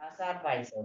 Asar paisa.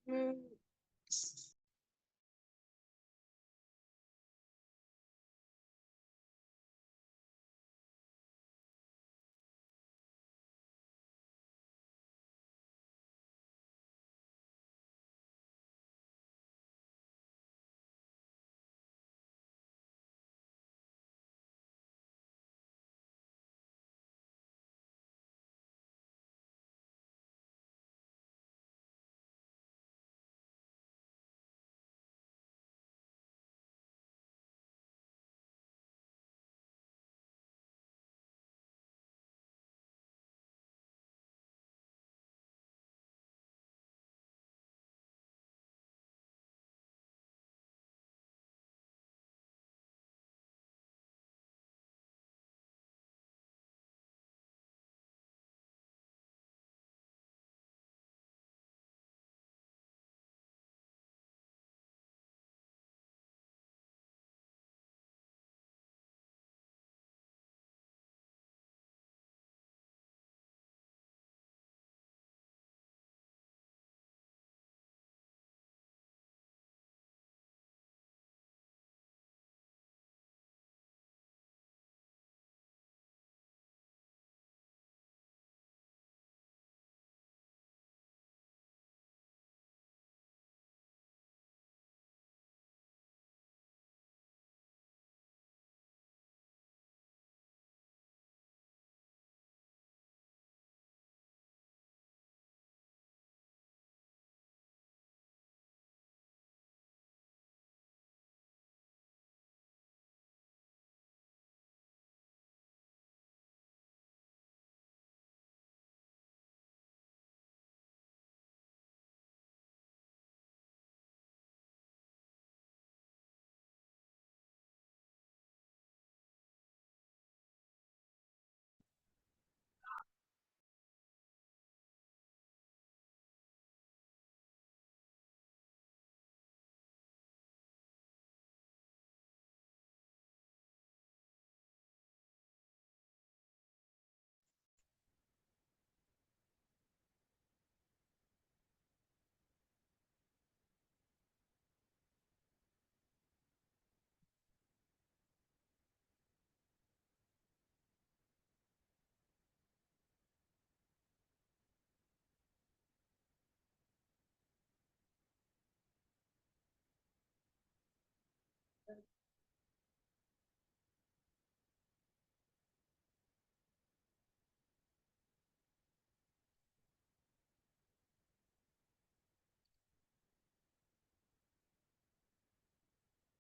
Hmm.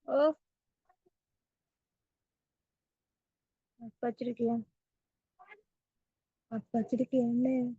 Oh, apa ceritanya? Apa ceritanya?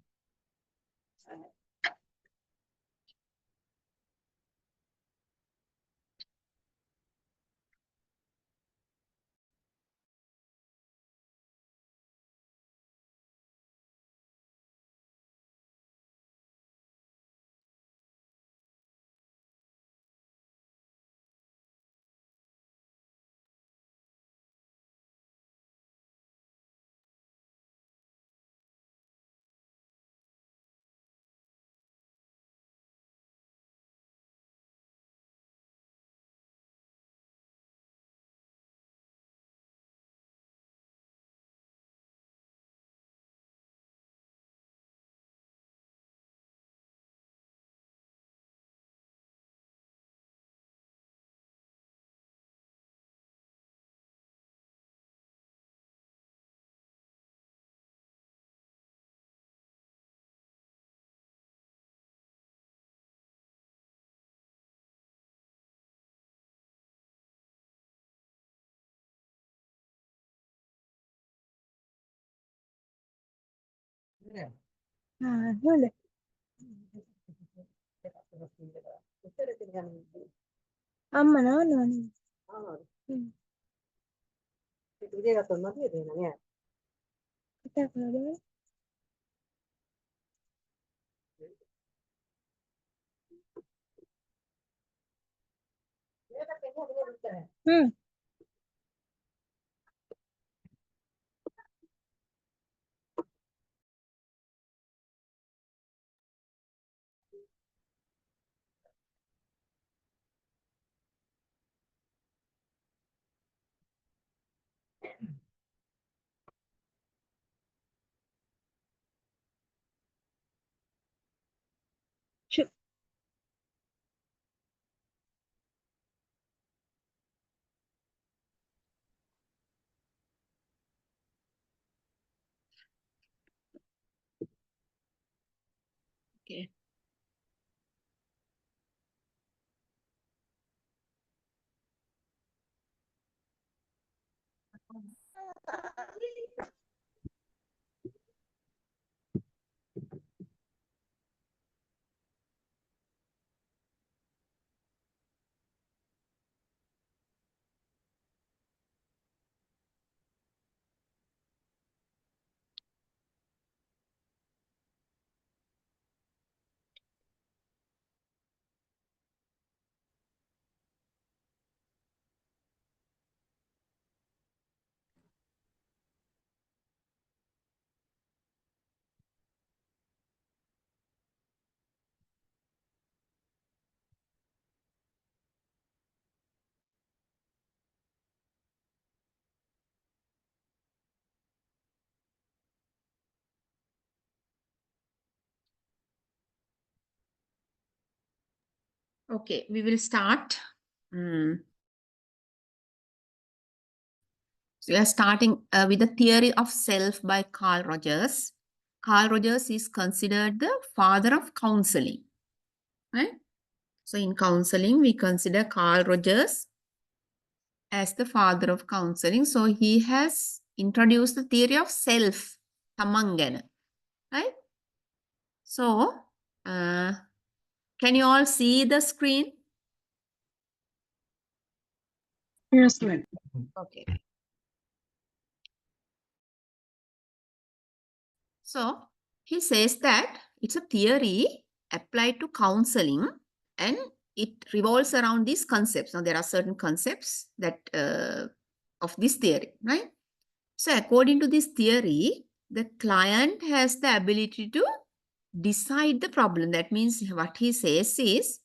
Nah, boleh. Aman, aman, aman. Hmm. Kita kalau dulu. Hmm. Okay, we will start. So we are starting with the theory of self by Carl Rogers. Carl Rogers is considered the father of counseling, right? So in counseling, we consider Carl Rogers as the father of counseling. So he has introduced the theory of self, Tamangana, right? So can you all see the screen? Yes, ma'am. Okay. So he says that it's a theory applied to counseling and it revolves around these concepts. Now there are certain concepts that of this theory, right? So according to this theory, the client has the ability to decide the problem. That means what he says is,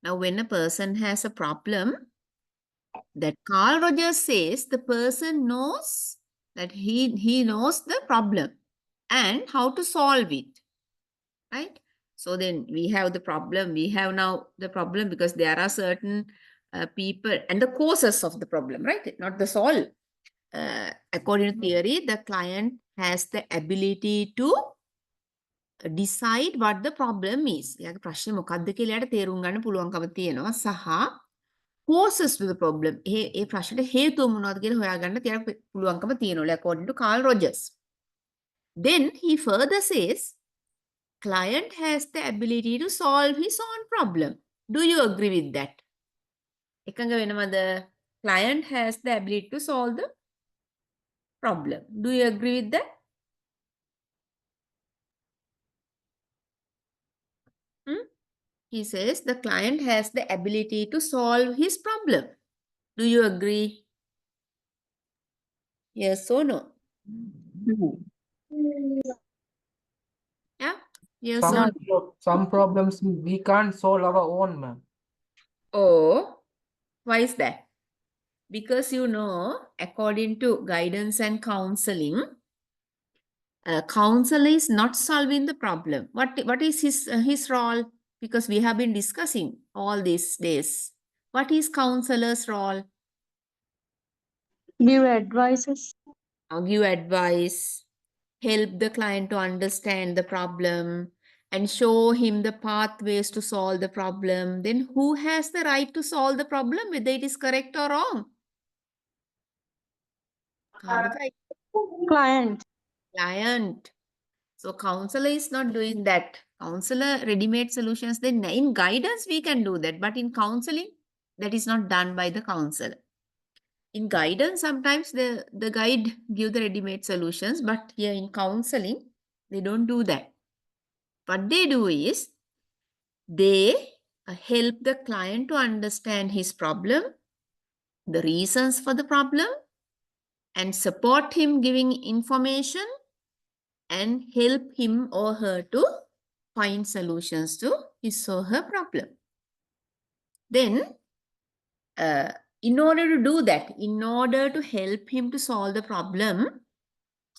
now when a person has a problem, that Carl Rogers says the person knows that he knows the problem and how to solve it, right? So then we have the problem. We have now the problem because there are certain people and the causes of the problem, right? Not the solve. According to theory, the client has the ability to decide what the problem is. එයාගේ ප්‍රශ්නේ මොකක්ද කියලා එයාට තේරුම් ගන්න පුළුවන්කම තියෙනවා සහ causes to the problem. ඒ ප්‍රශ්නෙට හේතුව මොනවද කියලා හොයාගන්න එයාට පුළුවන්කම තියෙනවා according to Carl Rogers. Then he further says client has the ability to solve his own problem. Do you agree with that? එකඟ වෙනවද? Client has the ability to solve the problem. Do you agree with that? He says the client has the ability to solve his problem. Do you agree? Yes or no? Yeah? Yes or no? Some problems we can't solve our own, ma'am. Oh, why is that? Because you know, according to guidance and counseling, counselor is not solving the problem. What is his role? Because we have been discussing all these days. What is counselor's role? Give advices. Give advice, help the client to understand the problem, and show him the pathways to solve the problem. Then who has the right to solve the problem, whether it is correct or wrong? Client. Client. So counselor is not doing that. Counselor ready-made solutions. Then in guidance we can do that, but in counseling that is not done by the counselor. In guidance sometimes the guide give the ready-made solutions, but here in counseling they don't do that. What they do is they help the client to understand his problem, the reasons for the problem, and support him giving information and help him or her to find solutions to his or her problem. Then, in order to do that, in order to help him to solve the problem,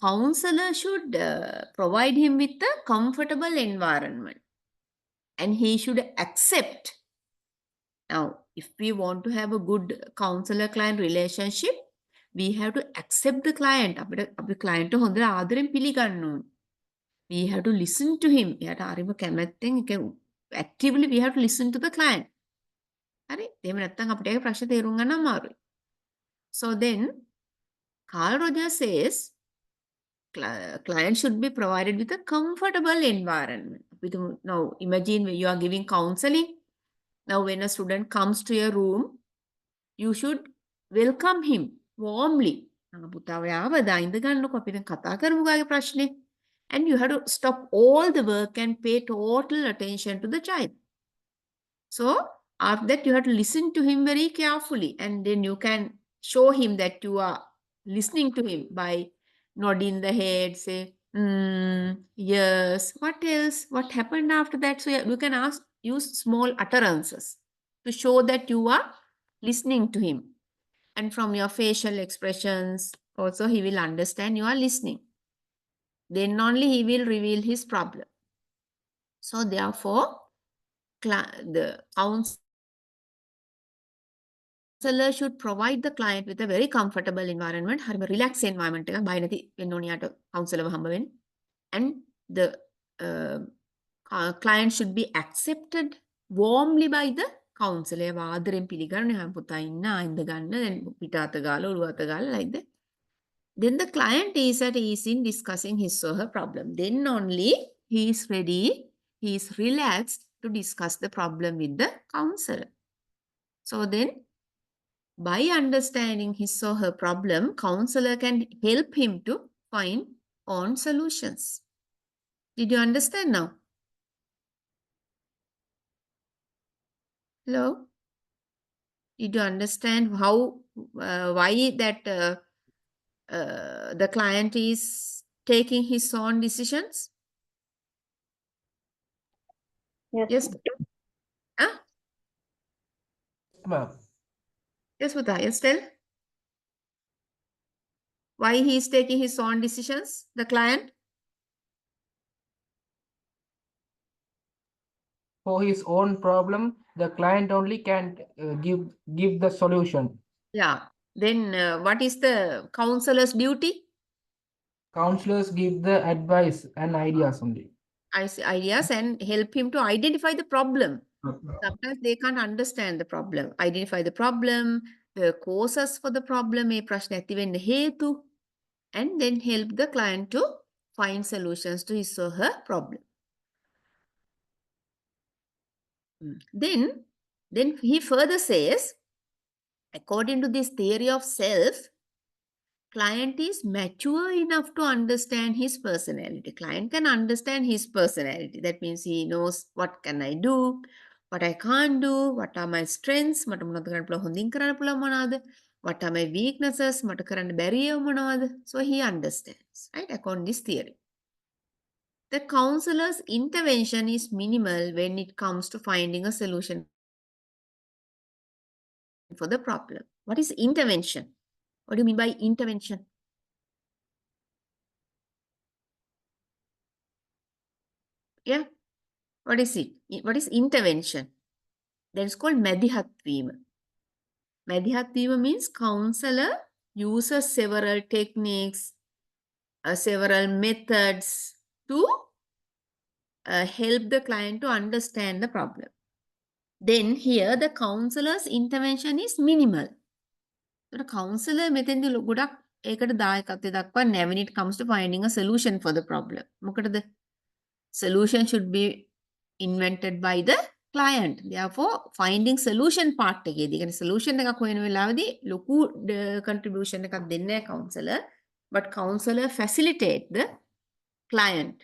counselor should provide him with a comfortable environment. And he should accept. Now, if we want to have a good counselor-client relationship, we have to accept the client. අපේ client හොඳට ආදරෙන් පිළිගන්න ඕනේ. We have to listen to him. එයාට හරිම කැමැත්තෙන් actively we have to listen to the client. හරි? එහෙම නැත්නම් අපිට ඒක ප්‍රශ්න තේරුම් ගන්න අමාරුයි. So then Carl Rogers says client should be provided with a comfortable environment. Now, imagine when you are giving counseling. Now, when a student comes to your room, you should welcome him warmly. පුතා ඔයා ආවද? ඉඳ ගන්නකො අපි දැන් කතා කරමු ගාගේ ප්‍රශ්නේ. And you have to stop all the work and pay total attention to the child. So after that, you have to listen to him very carefully, and then you can show him that you are listening to him by nodding the head, say, yes, what else? What happened after that? So you can use small utterances to show that you are listening to him. And from your facial expressions, also he will understand you are listening. Then only he will reveal his problem. So therefore, the counselor should provide the client with a very comfortable environment, හරිම relax environment එකක් බය නැති වෙන්න ඕනේ යාට counselor හම්බ වෙන්න. And the client should be accepted warmly by the counselor. ආදරෙන් පිළිගන්න හැම පුතා ඉන්න ආයින්ද ගන්න දැන් පිට අත ගාලා ඔළුව අත ගාලා like that. Then the client is at ease in discussing his or her problem. Then only he is ready, he is relaxed to discuss the problem with the counselor. So then, by understanding his or her problem, counselor can help him to find own solutions. Did you understand now? Hello? Did you understand how, why that the client is taking his own decisions? Yes. Yes. Huh? Ma'am. Yes, Buddha. Yes, tell. Why he is taking his own decisions, the client? For his own problem, the client only can give the solution. Yeah. Then what is the counselor's duty? Counselors give the advice and ideas only. Ideas and help him to identify the problem. Sometimes they can't understand the problem. Identify the problem, the causes for the problem, මේ ප්‍රශ්න ඇති වෙන්න හේතු, and then help the client to find solutions to his or her problem. Then he further says, according to this theory of self, client is mature enough to understand his personality. Client can understand his personality. That means he knows what can I do, what I can't do, what are my strengths, මට මොනවද කරන්න පුළුවන්, හොඳින් කරන්න පුළුවන් මොනවද, what are my weaknesses, මට කරන්න බැරි ඒවා මොනවද. So he understands, right, according to this theory. The counselor's intervention is minimal when it comes to finding a solution for the problem. What is intervention? What do you mean by intervention? Yeah. What is it? What is intervention? That is called මැදිහත් වීම. මැදිහත් වීම means counselor uses several techniques, several methods to help the client to understand the problem. Then here the counselor's intervention is minimal. So the counselor මෙතෙන්දී ගොඩක් ඒකට දායකත්වය දක්වන්නේ when it comes to finding a solution for the problem. මොකටද? Solution should be invented by the client. Therefore, finding solution part එකේදී කියන්නේ solution එකක් හොයන වෙලාවේදී ලොකු contribution එකක් දෙන්නේ නැහැ counselor, but counselor facilitate the client.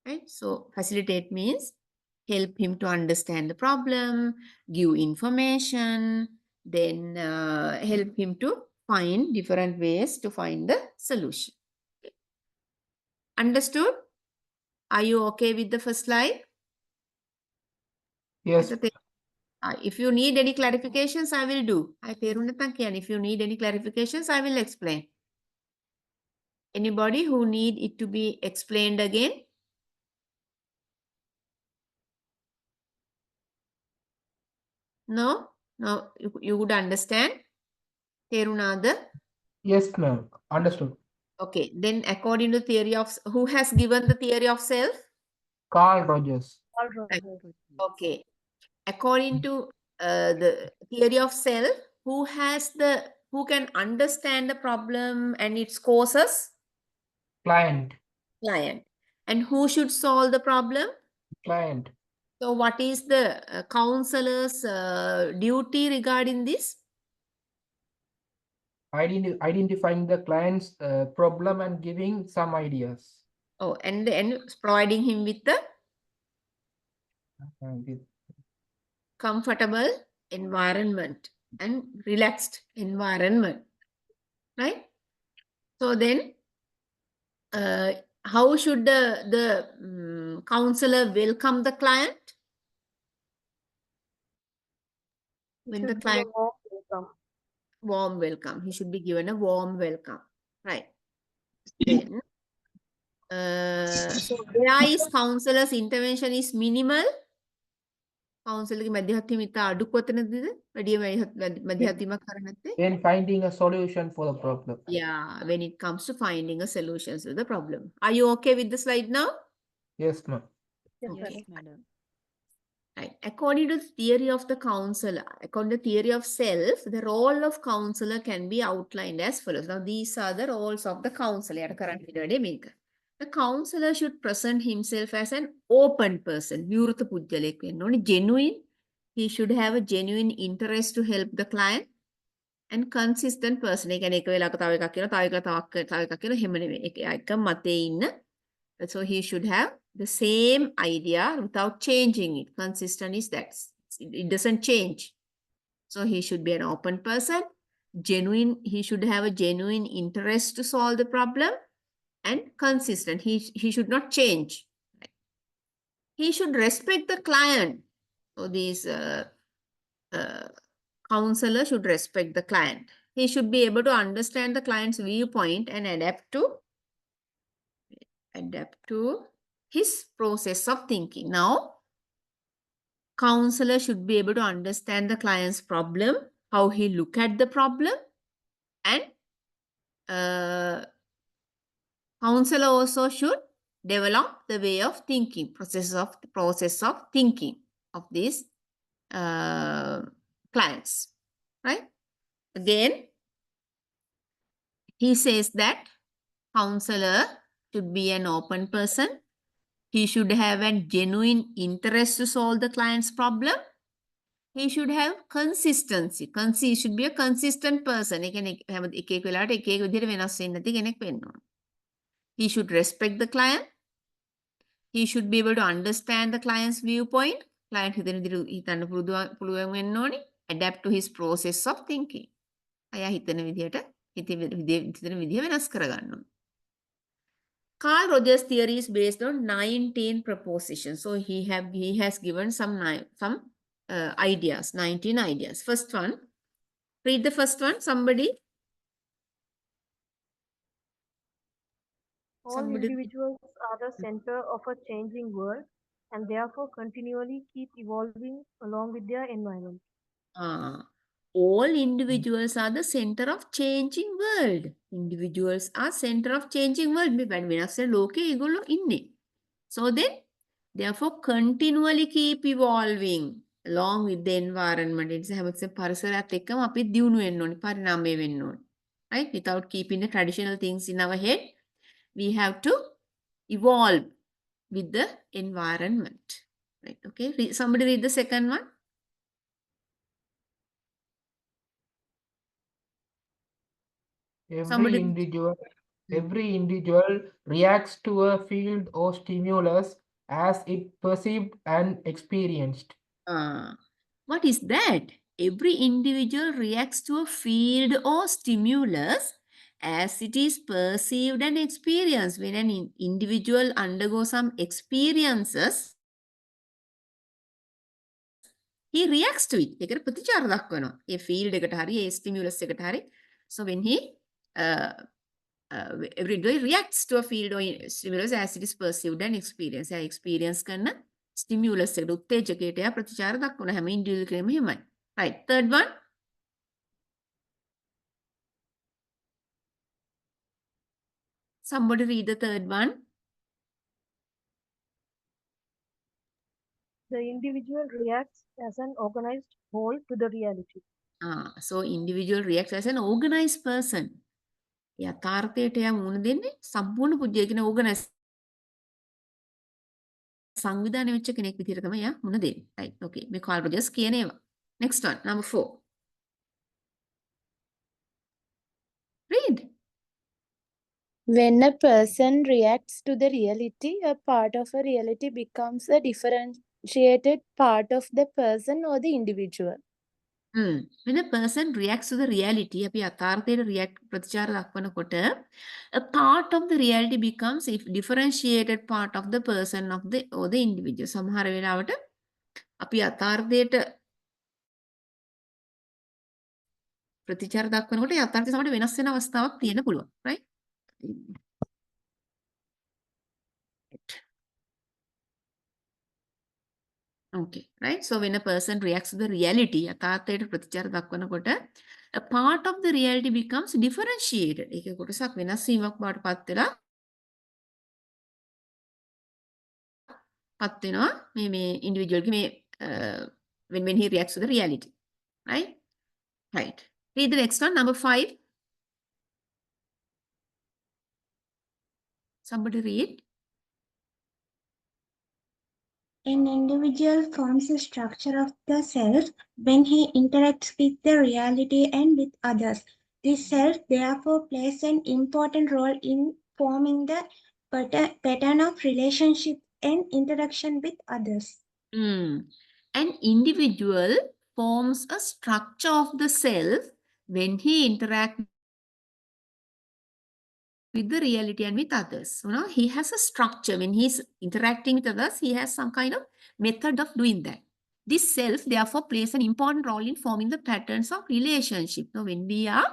Right? So facilitate means help him to understand the problem, give information, then help him to find different ways to find the solution. Okay. Understood? Are you okay with the first slide? Yes. If you need any clarifications, I will do. If you need any clarifications, I will explain. Anybody who need it to be explained again? No? No, you would understand? Terunada? Yes, ma'am. Understood. Okay, then according to theory of, who has given the theory of self? Carl Rogers. Okay. According to the theory of self, who has the Who can understand the problem and its causes? Client. Client. And who should solve the problem? Client. So what is the counselor's duty regarding this? Identifying the client's problem and giving some ideas. Oh, and then providing him with the With comfortable environment and relaxed environment, right? So then, how should the counselor welcome the client? When the Should be a client warm welcome. warm welcome, he should be given a warm welcome, right? Then, so where is counselor's intervention is minimal. කවුන්සලගේ මැදිහත්වීම ඉතා අඩු කොතනදද? වැඩිය මැදිහත්වීමක් කරන්නේ නැත්තේ? when finding a solution for the problem. Yeah, when it comes to finding a solution to the problem. Are you okay with the slide now? Yes, ma'am. Yes, Okay. madam. Right. According to the theory of the counselor, according to the theory of self, the role of counselor can be outlined as follows. Now, these are the roles of the counselor. The counselor should present himself as an open person. Genuine. He should have a genuine interest to help the client. And consistent person. So he should have the same idea without changing it. Consistent is that it doesn't change. So he should be an open person, genuine. He should have a genuine interest to solve the problem, and consistent. He should not change. He should respect the client. So these counselor should respect the client. He should be able to understand the client's viewpoint and adapt to his process of thinking. Now, counselor should be able to understand the client's problem, how he look at the problem, and counselor also should develop the way of thinking, process of thinking of these clients, right? Again, he says that counselor should be an open person. He should have a genuine interest to solve the client's problem. He should have consistency. He should be a consistent person. He should respect the client. He should be able to understand the client's viewpoint. Client adapt to his process of thinking. Carl Rogers' theory is based on 19 propositions. So he has given some ideas, 19 ideas. First one, read the first one, somebody. All individuals are the center of a changing world and therefore continually keep evolving along with their environment. All individuals are the center of changing world. Individuals are center of changing world. So then, therefore, continually keep evolving along with the environment. It's right? Without keeping the traditional things in our head, we have to evolve with the environment. Right? Okay. Somebody read the second one. Every individual reacts to a field or stimulus as it perceived and experienced. What is that? Every individual reacts to a field or stimulus as it is perceived and experienced. When an individual undergoes some experiences, he reacts to it. ඒකට ප්‍රතිචාර දක්වනවා. ඒ field එකට හරි ඒ stimulus එකට හරි. So when he every individual reacts to a field or stimulus as it is perceived and experienced. A experience කරන stimulus එකට උත්තේජකයට එයා ප්‍රතිචාර දක්වන හැම individual කෙනෙක්ම එහෙමයි. Right. Third one. Somebody read the third one. The individual reacts as an organized whole to the reality. So individual reacts as an organized person. යථාර්ථයට එයා මුහුණ දෙන්නේ සම්පූර්ණ පුජ්‍යය කියන ඕගනයිස් සංවිධානය වෙච්ච කෙනෙක් විදිහට තමයි එයා මුහුණ දෙන්නේ. Right. Okay. මේ කාල් රොජර්ස් කියන ඒවා. Next one, number 4. Read. When a person reacts to the reality, a part of a reality becomes a differentiated part of the person or the individual. When a person reacts to the reality, අපි යථාර්ථයට react ප්‍රතිචාර දක්වනකොට a part of the reality becomes a differentiated part of the person of the or the individual. සමහර වෙලාවට අපි යථාර්ථයට ප්‍රතිචාර දක්වනකොට යථාර්ථය සමහරට වෙනස් වෙන අවස්ථාවක් තියෙන්න පුළුවන්. Right? Okay, right? So when a person reacts to the reality, යථාර්ථයට ප්‍රතිචාර දක්වනකොට a part of the reality becomes differentiated. ඒක කොටසක් වෙනස් වීමක් බවට පත් වෙනවා මේ individual ගේ මේ when he reacts to the reality. Right? Right. Read the next one, number 5. Somebody read. An individual forms a structure of the self when he interacts with the reality and with others. This self therefore plays an important role in forming the pattern of relationship and interaction with others. An individual forms a structure of the self when he interacts with the reality and with others. So now he has a structure. When he's interacting with others, he has some kind of method of doing that. This self therefore plays an important role in forming the patterns of relationship. Now when we are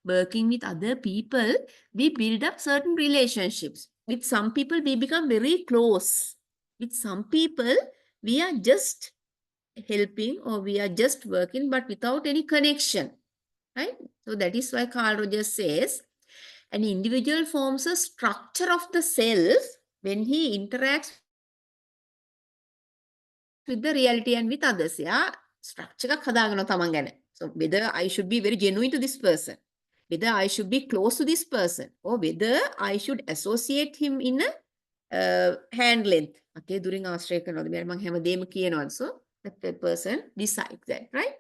working with other people, we build up certain relationships. With some people, we become very close. With some people, we are just helping or we are just working but without any connection. Right? So that is why Carl Rogers says, an individual forms a structure of the self when he interacts with the reality and with others. Yeah, structure එකක් හදාගනවා තමන් ගැන. So whether I should be very genuine to this person, whether I should be close to this person, or whether I should associate him in a hand length. Okay, during ආශ්‍රය කරනවාද මම හැමදේම කියනවාද. So the person decides that, right?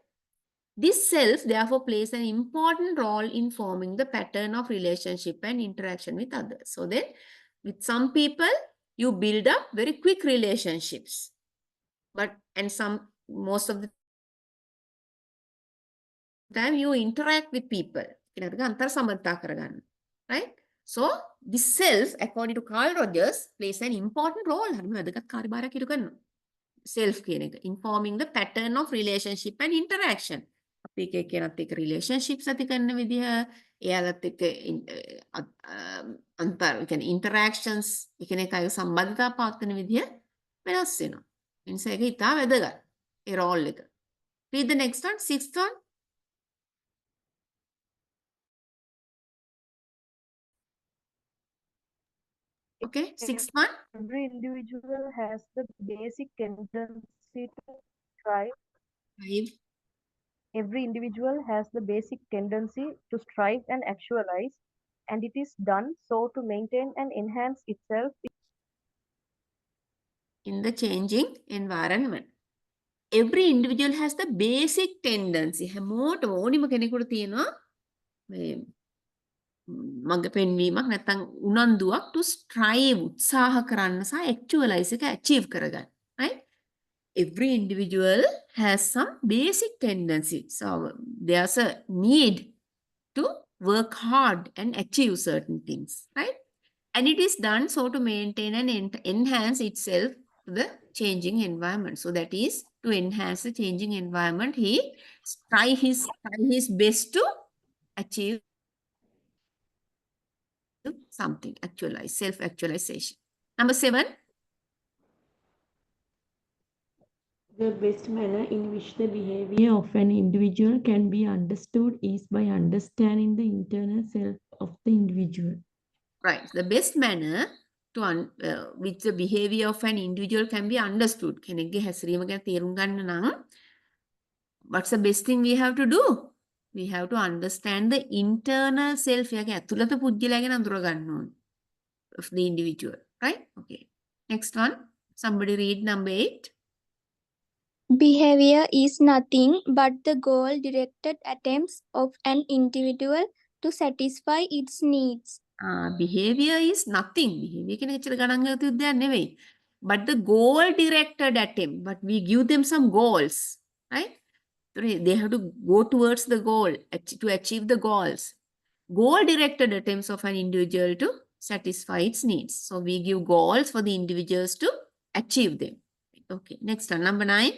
This self therefore plays an important role in forming the pattern of relationship and interaction with others. So then with some people, you build up very quick relationships. And most of the time you interact with people. Right? So this self, according to Carl Rogers, plays an important role. Self in forming the pattern of relationship and interaction. අපි එක එක්කෙනාත් එක්ක relationships ඇති කරන විදිහ, එයාලත් එක්ක කියන්නේ interactions, එකිනෙකා එක්ක සම්බන්ධතා පවත්වන විදිහ වෙනස් වෙනවා. ඒ නිසා ඒක ඉතා වැදගත්. ඒ role එක. Read the next one, 6th one. Okay, 6th one. Every individual has the basic tendency to strive. 5. Every individual has the basic tendency to strive and actualize, and it is done so to maintain and enhance itself In the changing environment. Every individual has the basic tendency. හැමෝටම ඕනිම කෙනෙකුට තියෙනවා මේ මඟ පෙන්වීමක් නැත්නම් උනන්දුවක් to strive උත්සාහ කරන්න සහ actualize එක achieve කරගන්න. Right? Every individual has some basic tendency. So there's a need to work hard and achieve certain things. Right? And it is done so to maintain and enhance itself to the changing environment. So that is to enhance the changing environment. He try his best to achieve something, actualize, self-actualization. Number 7. The best manner in which the behavior of an individual can be understood is by understanding the internal self of the individual. Right. The best manner to which the behavior of an individual can be understood. කෙනෙක්ගේ හැසිරීම ගැන තේරුම් ගන්න නම් what's the best thing we have to do? We have to understand the internal self of the individual, right? Okay. Next one. Somebody read number 8. Behavior is nothing but the goal-directed attempts of an individual to satisfy its needs. Behavior is nothing. Behavior can actually නෙවෙයි. But the goal-directed attempt. But we give them some goals, right? They have to go towards the goal to achieve the goals. Goal-directed attempts of an individual to satisfy its needs. So we give goals for the individuals to achieve them. Okay, next one, number 9.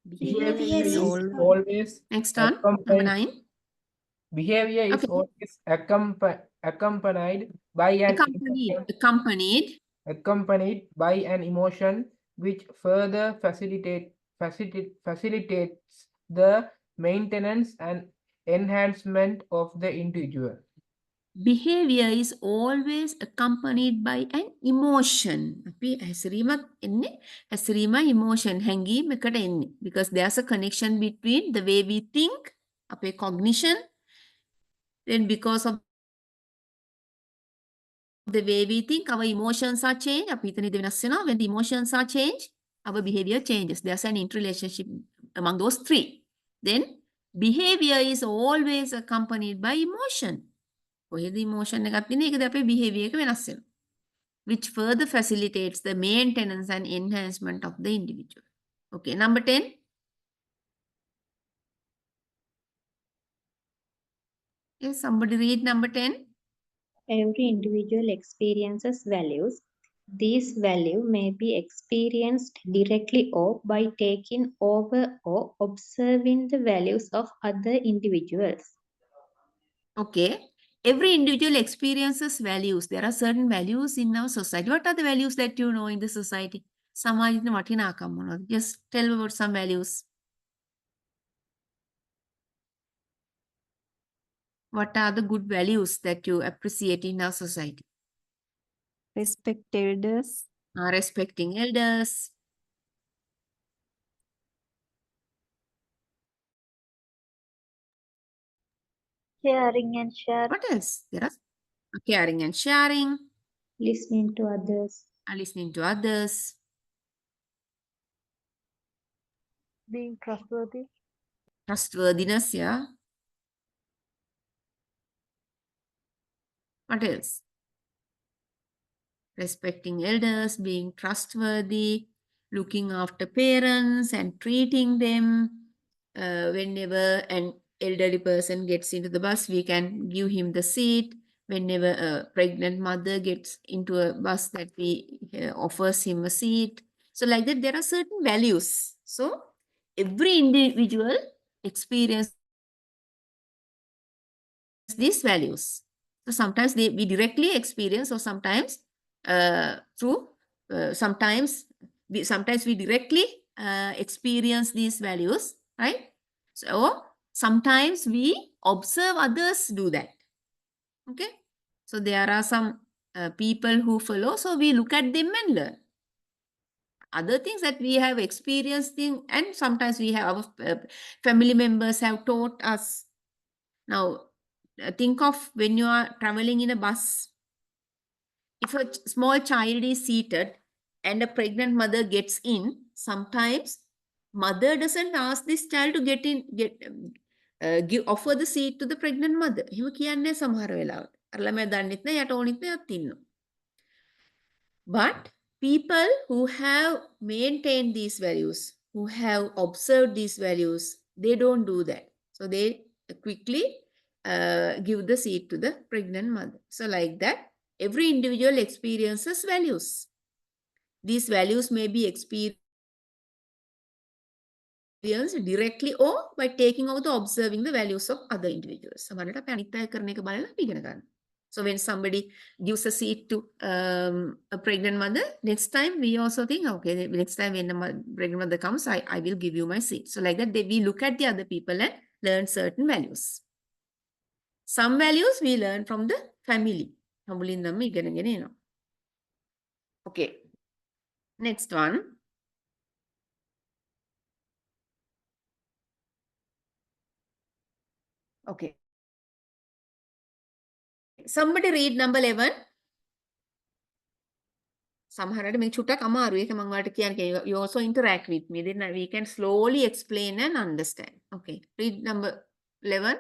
Behavior Behavior is is always Next one, number accompanied. 9. Behavior is Okay. always accompanied by an Accompanied by an emotion which further facilitates the maintenance and enhancement of the individual. Behavior is always accompanied by an emotion. අපි හැසිරීමක් එන්නේ හැසිරීම emotion හැඟීමකට එන්නේ. Because there's a connection between the way we think, අපේ cognition, then because of the way we think, our emotions are changed. අපි හිතන දේ වෙනස් වෙනවා. When the emotions are changed, our behavior changes. There's an interrelationship among those three. Then behavior is always accompanied by emotion. කොහෙද emotion එකක් තියෙන්නේ ඒකද අපේ behavior එක වෙනස් වෙනවා. Which further facilitates the maintenance and enhancement of the individual. Okay, number 10. Yes, somebody read number 10. Every individual experiences values. These values may be experienced directly or by taking over or observing the values of other individuals. Okay. Every individual experiences values. There are certain values in our society. What are the values that you know in the society? සමාජයේ වටිනාකම් මොනවද? Just tell about some values. What are the good values that you appreciate in our society? Respect elders. Respecting elders. Caring and sharing. What else? There are caring and sharing. Listening to others. Listening to others. Being trustworthy. Trustworthiness, yeah. What else? Respecting elders, being trustworthy, looking after parents and treating them. Whenever an elderly person gets into the bus, we can give him the seat. Whenever a pregnant mother gets into a bus, that we offers him a seat. So like that, there are certain values. So every individual experiences these values. So sometimes we directly experience, or sometimes sometimes we directly experience these values, right? So sometimes we observe others do that. Okay. So there are some people who follow, so we look at them and learn. Other things that we have experienced in, and sometimes we have our family members have taught us. Now, think of when you are traveling in a bus. If a small child is seated and a pregnant mother gets in, sometimes mother doesn't ask this child to offer the seat to the pregnant mother. එහෙම කියන්නේ සමහර වෙලාවට. අර ළමයා දන්නෙත් නැහැ යට ඕනෙත් නැහැ අත් ඉන්නවා. But people who have maintained these values, who have observed these values, they don't do that. So they quickly give the seat to the pregnant mother. So like that, every individual experiences values. These values may be experienced directly or by taking out the observing the values of other individuals. So when somebody gives a seat to a pregnant mother, next time we also think, okay, next time when a pregnant mother comes, I will give you my seat. So like that, we look at the other people and learn certain values. Some values we learn from the family. Okay. Next one. Okay. Somebody read number 11. සමහරට මේ චුට්ටක් අමාරු. ඒක මම ඔයාලට කියන්නේ you also interact with me. Then we can slowly explain and understand. Okay. Read number 11.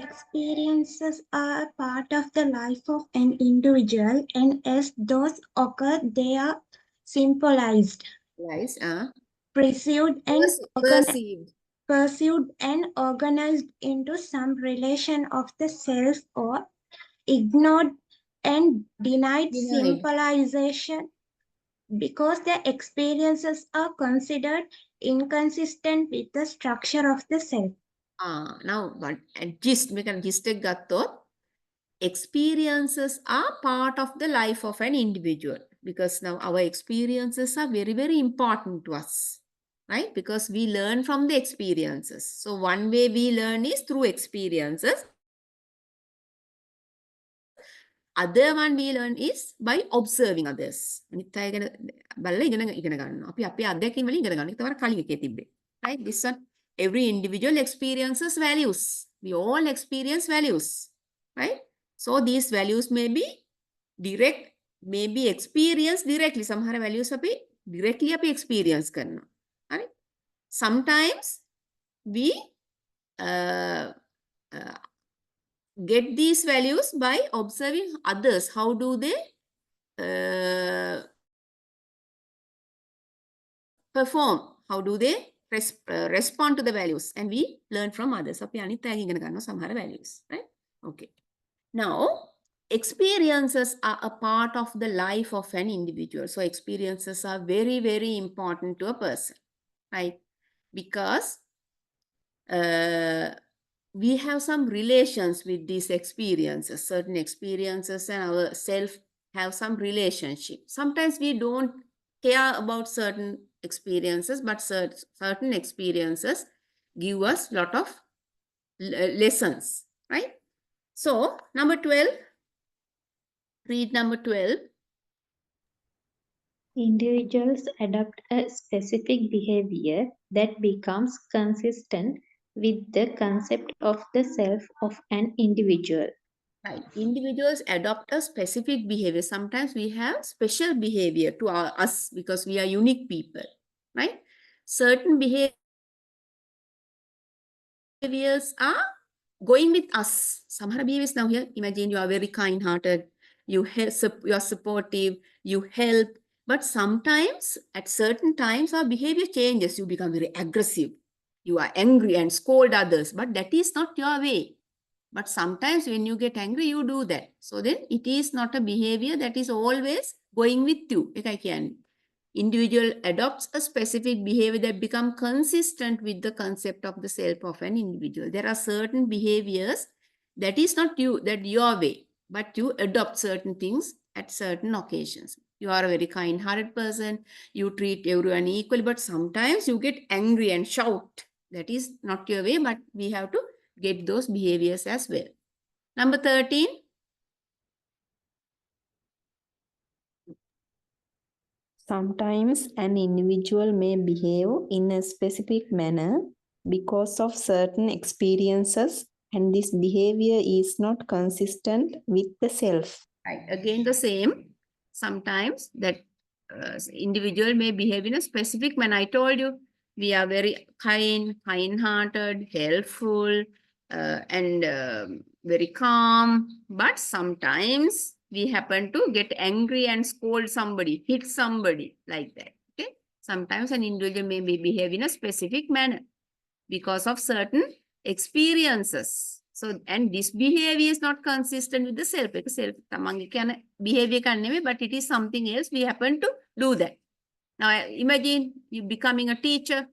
Experiences are a part of the life of an individual, and as those occur, they are symbolized, perceived, and organized into some relation of the self, or ignored and denied symbolization because the experiences are considered inconsistent with the structure of the self. Now but gist මේක gist එක ගත්තොත් experiences are part of the life of an individual because now our experiences are very, very important to us, right? Because we learn from the experiences. So one way we learn is through experiences. Other one we learn is by observing others. අනිත් අය ගැන බලලා ඉගෙන ගන්නවා. අපි අපේ අත්දැකීම් වලින් ඉගෙන ගන්න. ඒක තමයි කලින් එකේ තිබ්බේ. Right? This one, every individual experiences values. We all experience values. Right? So these values may be direct, may be experienced directly. සමහර values අපි directly අපි experience කරනවා. Right? Sometimes we get these values by observing others. How do they perform? How do they respond to the values? And we learn from others. අපි අනිත් අයගෙන් ඉගෙන ගන්නවා සමහර values. Right? Okay. Now, experiences are a part of the life of an individual. So experiences are very, very important to a person. Right? Because we have some relations with these experiences. Certain experiences and our self have some relationship. Sometimes we don't care about certain experiences, but certain experiences give us a lot of lessons, right? So, number 12, read number 12. Individuals adopt a specific behavior that becomes consistent with the concept of the self of an individual. Right. Individuals adopt a specific behavior. Sometimes we have special behavior to us because we are unique people, right? Certain behaviors are going with us. Samhara behaviors now here. Imagine you are very kind-hearted, you are supportive, you help. But sometimes, at certain times, our behavior changes. You become very aggressive. You are angry and scold others. But that is not your way. But sometimes when you get angry, you do that. So then it is not a behavior that is always going with you. Like I can. Individual adopts a specific behavior that become consistent with the concept of the self of an individual. There are certain behaviors that is not you, that your way, but you adopt certain things at certain occasions. You are a very kind-hearted person. You treat everyone equally, but sometimes you get angry and shout. That is not your way, but we have to get those behaviors as well. Number 13. Sometimes an individual may behave in a specific manner because of certain experiences, and this behavior is not consistent with the self. Right. Again, the same. Sometimes that individual may behave in a specific manner. I told you, we are very kind-hearted, helpful, and very calm. But sometimes we happen to get angry and scold somebody, hit somebody like that. Okay. Sometimes an individual may behave in a specific manner because of certain experiences. So, and this behavior is not consistent with the self. Tamange kana behavior kanne, but it is something else. We happen to do that. Now, imagine you becoming a teacher.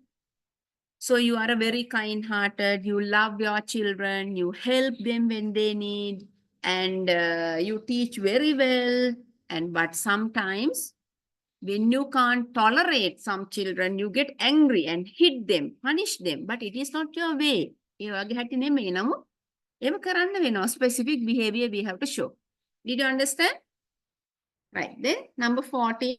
So you are a very kind-hearted, you love your children, you help them when they need, and you teach very well. But sometimes when you can't tolerate some children, you get angry and hit them, punish them. But it is not your way. Specific behavior we have to show. Did you understand? Right. Then number 14.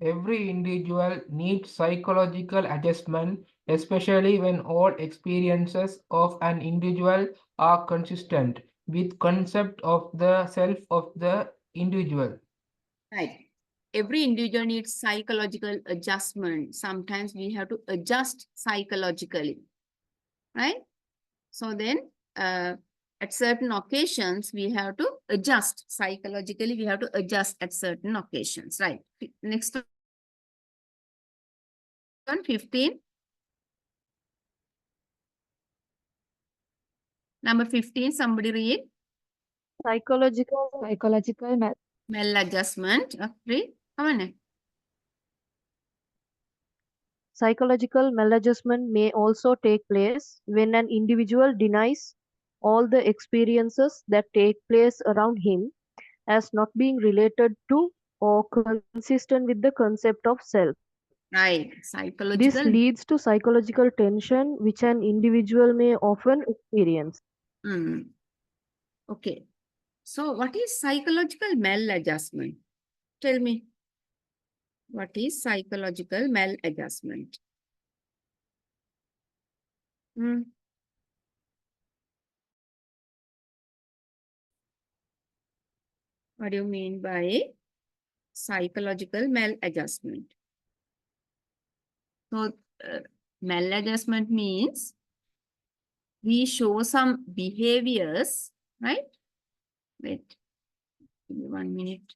Every individual needs psychological adjustment, especially when all experiences of an individual are consistent with concept of the self of the individual. Right. Every individual needs psychological adjustment. Sometimes we have to adjust psychologically, right? So then, at certain occasions, we have to adjust psychologically. We have to adjust at certain occasions, right? Next one, 15. Number 15, somebody read. Psychological Maladjustment. Read. Come on. Psychological maladjustment may also take place when an individual denies all the experiences that take place around him as not being related to or consistent with the concept of self. Right. This Psychological. leads to psychological tension, which an individual may often experience. Okay. So what is psychological maladjustment? Tell me. What is psychological maladjustment? What do you mean by psychological maladjustment? So, maladjustment means we show some behaviors, right? Wait, give me 1 minute.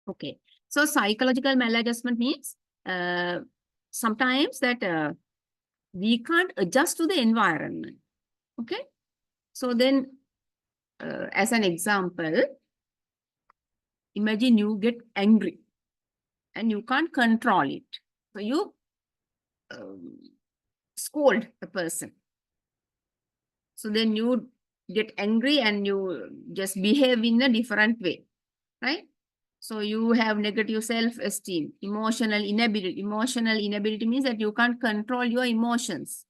Okay, so psychological maladjustment means sometimes that we can't adjust to the environment. Okay, so then as an example, imagine you get angry and you can't control it. So you scold a person. So then you get angry and you just behave in a different way, right? So you have negative self-esteem, emotional inability. Emotional inability means that you can't control your emotions.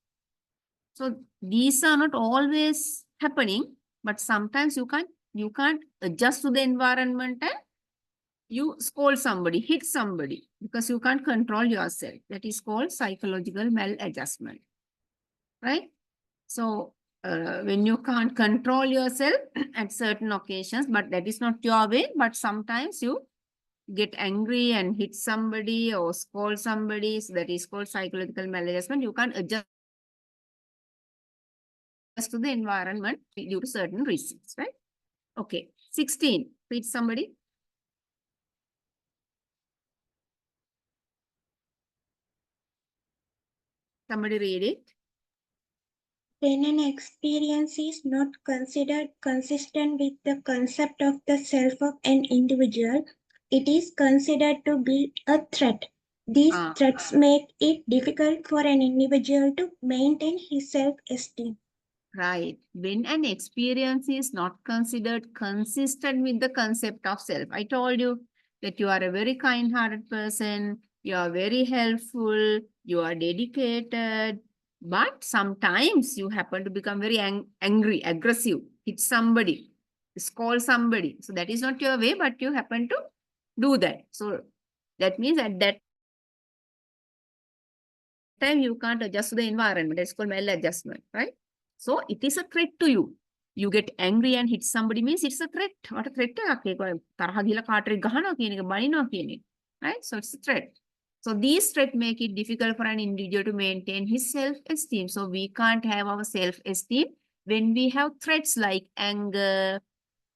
So these are not always happening, but sometimes you can't adjust to the environment and you scold somebody, hit somebody because you can't control yourself. That is called psychological maladjustment, right? So when you can't control yourself at certain occasions, but that is not your way, but sometimes you get angry and hit somebody or scold somebody, so that is called psychological maladjustment. You can't adjust to the environment due to certain reasons, right? Okay, 16, read somebody. Somebody read it. When an experience is not considered consistent with the concept of the self of an individual, it is considered to be a threat. These threats make it difficult for an individual to maintain his self-esteem. Right. When an experience is not considered consistent with the concept of self. I told you that you are a very kind-hearted person, you are very helpful, you are dedicated, but sometimes you happen to become very angry, aggressive, hit somebody, scold somebody. So that is not your way, but you happen to do that. So that means at that time you can't adjust to the environment. It's called maladjustment, right? So it is a threat to you. You get angry and hit somebody means it's a threat. What a threat right? So it's a threat. So these threats make it difficult for an individual to maintain his self-esteem. So we can't have our self-esteem when we have threats like anger,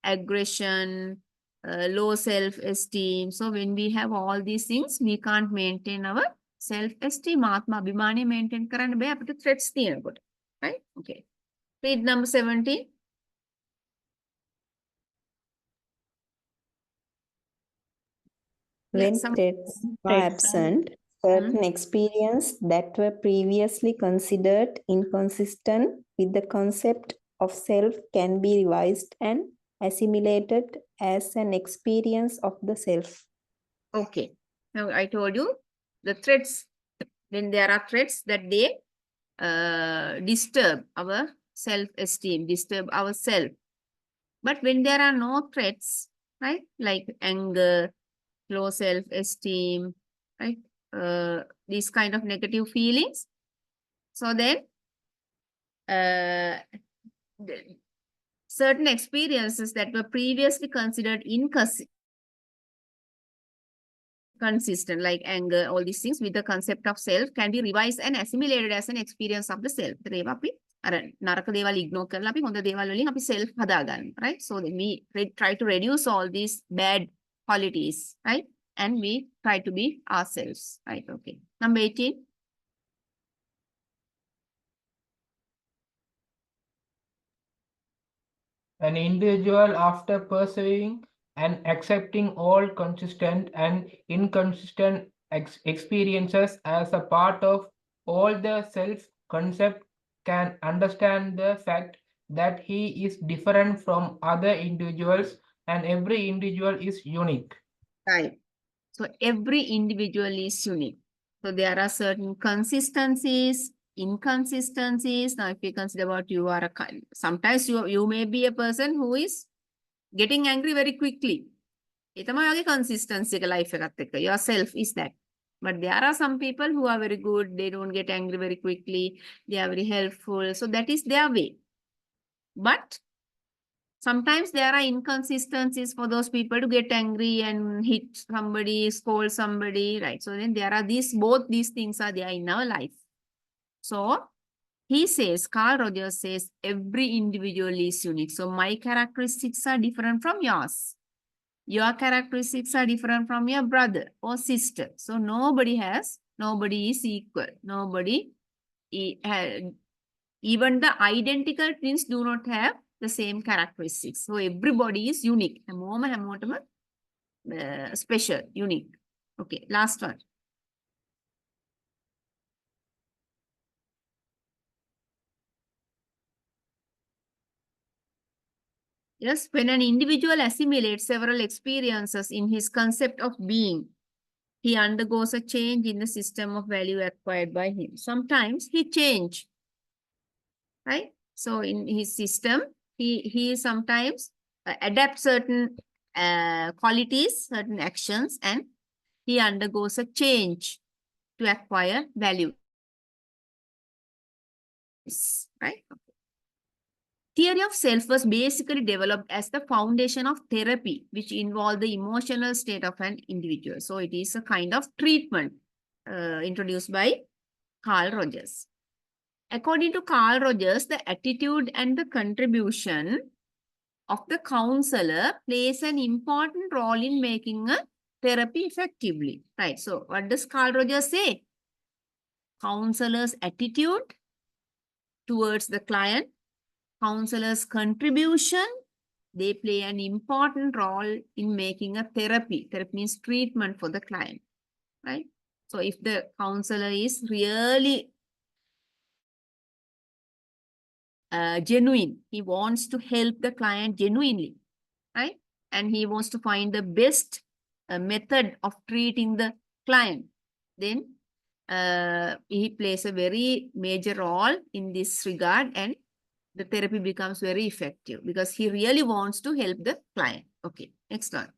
aggression, low self-esteem. So when we have all these things, we can't maintain our self-esteem. Atma abhimani maintain කරන්න බෑ අපිට threats තියෙනකොට. Right? Okay. Read number 17. When threats are absent, certain experiences that were previously considered inconsistent with the concept of self can be revised and assimilated as an experience of the self. Okay. Now I told you the threats, when there are threats that they disturb our self-esteem, disturb our self. But when there are no threats, right, like anger, low self-esteem, right, these kind of negative feelings, so then certain experiences that were previously considered consistent, like anger, all these things, with the concept of self can be revised and assimilated as an experience of the self. ඒවා අපි අර නරක දේවල් ignore කරලා අපි හොඳ දේවල් වලින් අපි self හදාගන්න, right? So then we try to reduce all these bad qualities, right? And we try to be ourselves, right? Okay. Number 18. An individual, after perceiving and accepting all consistent and inconsistent experiences as a part of all the self-concept, can understand the fact that he is different from other individuals and every individual is unique. Right. So every individual is unique. So there are certain consistencies, inconsistencies. Now, if we consider about you are sometimes you may be a person who is getting angry very quickly. ඒ තමයි ඔයගේ consistency එක life එකත් එක්ක. Yourself is that. But there are some people who are very good. They don't get angry very quickly. They are very helpful. So that is their way. But sometimes there are inconsistencies for those people to get angry and hit somebody, scold somebody, right? So then there are both these things are there in our life. So he says, Carl Rogers says, every individual is unique. So my characteristics are different from yours. Your characteristics are different from your brother or sister. So nobody is equal. Even the identical twins do not have the same characteristics. So everybody is unique. Special, unique. Okay, last one. Yes, when an individual assimilates several experiences in his concept of being, he undergoes a change in the system of value acquired by him. Sometimes he changes, right? So in his system, he sometimes adapts certain qualities, certain actions, and he undergoes a change to acquire values, right? Theory of self was basically developed as the foundation of therapy, which involved the emotional state of an individual. So it is a kind of treatment introduced by Carl Rogers. According to Carl Rogers, the attitude and the contribution of the counselor plays an important role in making a therapy effectively, right? So what does Carl Rogers say? Counselor's attitude towards the client, counselor's contribution, they play an important role in making a therapy. Therapy means treatment for the client, right? So if the counselor is really genuine, he wants to help the client genuinely, right? And he wants to find the best method of treating the client, then he plays a very major role in this regard, and the therapy becomes very effective because he really wants to help the client. Okay, next one.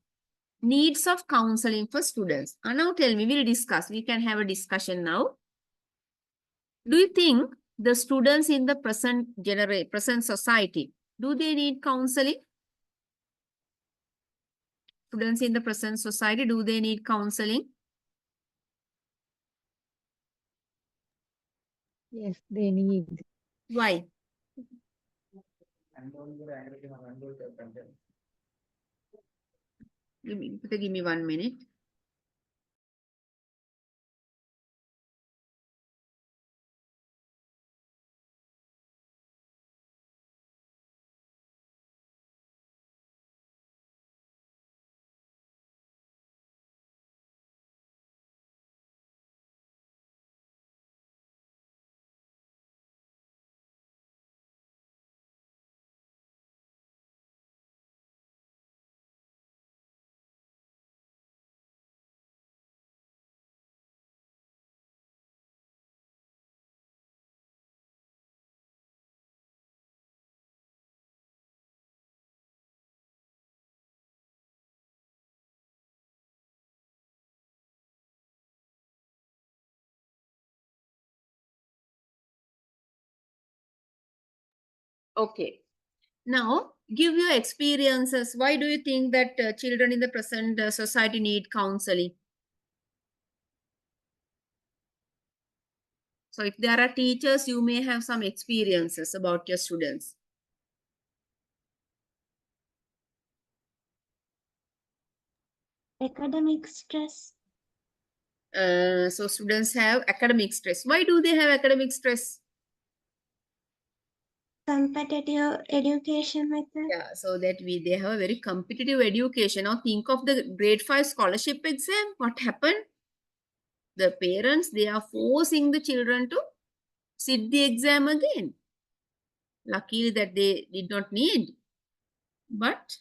Needs of counseling for students. Now tell me, we'll discuss. We can have a discussion now. Do you think the students in the present society, do they need counseling? Students in the present society, do they need counseling? Yes, they need. Why? Give me 1 minute. Okay. Now, give your experiences. Why do you think that children in the present society need counseling? So, if there are teachers, you may have some experiences about your students. Academic stress. So, students have academic stress. Why do they have academic stress? Competitive education method. Yeah, so that they have a very competitive education. Now, think of the grade 5 scholarship exam. What happened? The parents, they are forcing the children to sit the exam again. Luckily that they did not need. But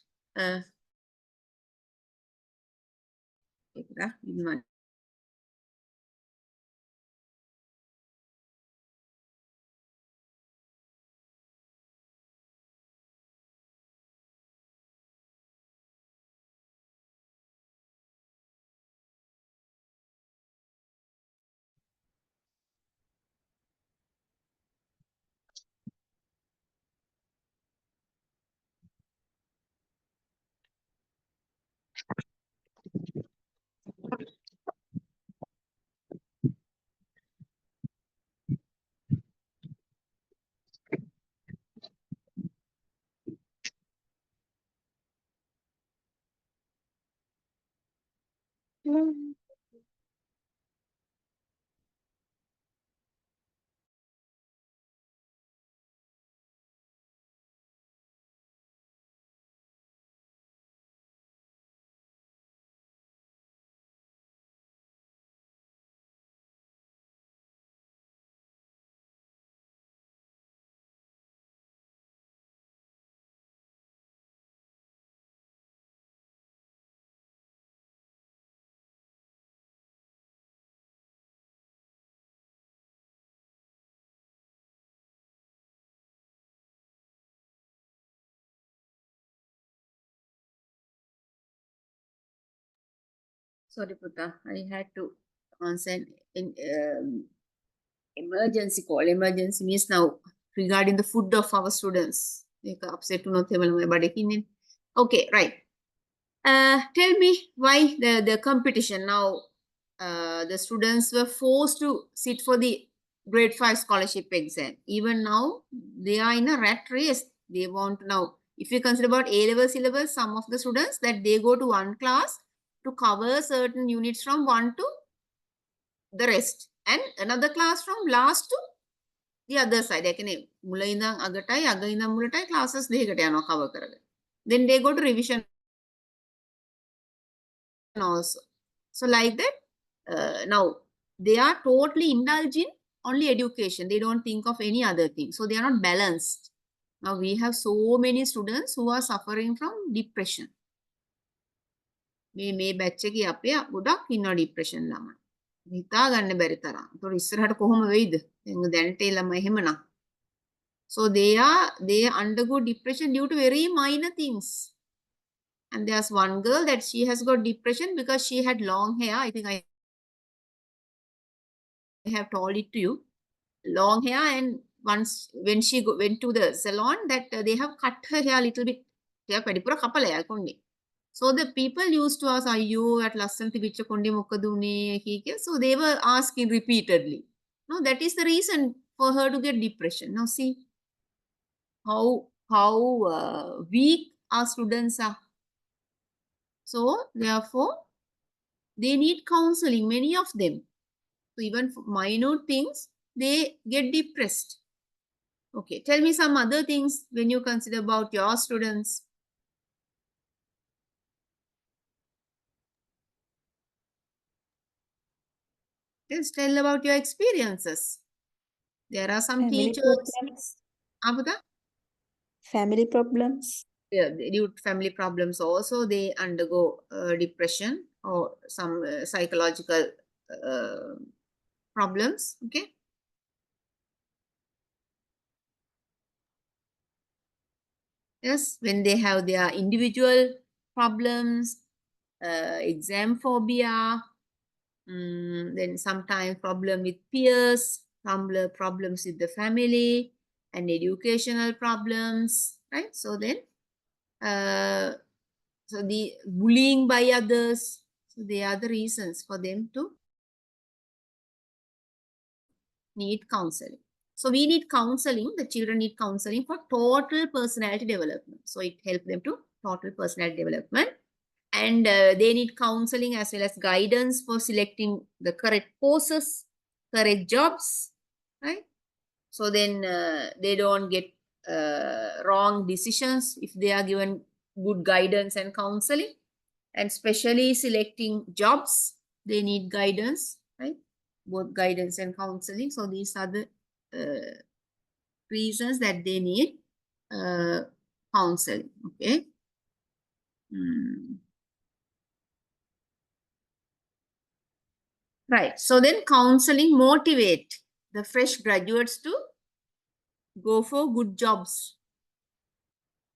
sorry, Putta, I had to answer in emergency call. Emergency means now regarding the food of our students. Upset to not okay, right. Tell me why the competition now. The students were forced to sit for the grade 5 scholarship exam. Even now, they are in a rat race. They want now, if you consider about A-level syllabus, some of the students that they go to one class to cover certain units from one to the rest, and another class from last to the other side. මුල ඉඳන් අගටයි අග ඉඳන් මුලටයි classes දෙකකට යනවා cover කරගෙන. Then they go to revision also. So like that, now they are totally indulging only education. They don't think of any other thing. So they are not balanced. Now we have so many students who are suffering from depression. මේ batch එකේ අපේ ගොඩක් ඉන්නවා depression ළමයි. හිතා ගන්න බැරි තරම්. ඒතකොට ඉස්සරහට කොහොම වෙයිද? දැනට ඒ ළමයි එහෙමනම්. So they undergo depression due to very minor things. And there's one girl that she has got depression because she had long hair. I think I have told it to you. Long hair, and once when she went to the salon, that they have cut her hair a little bit. So the people used to ask, "Ayyo, at lassanti bicha kondi mokkada une?" So they were asking repeatedly. No, that is the reason for her to get depression. Now see how weak our students are. So therefore, they need counseling, many of them. So even for minor things, they get depressed. Okay, tell me some other things when you consider about your students. Just tell about your experiences. There are some Family teachers. problems. Abuda? Family problems. Yeah, due to family problems also, they undergo depression or some psychological problems. Okay. Yes, when they have their individual problems, exam phobia, then sometimes problem with peers, problems with the family, and educational problems, right? So then, so the bullying by others, so they are the reasons for them to need counseling. So we need counseling, the children need counseling for total personality development. So it helps them to total personality development. And they need counseling as well as guidance for selecting the correct courses, correct jobs, right? So then they don't get wrong decisions if they are given good guidance and counseling. And especially selecting jobs, they need guidance, right? Both guidance and counseling. So these are the reasons that they need counseling, okay? Right. So then counseling motivate the fresh graduates to go for good jobs.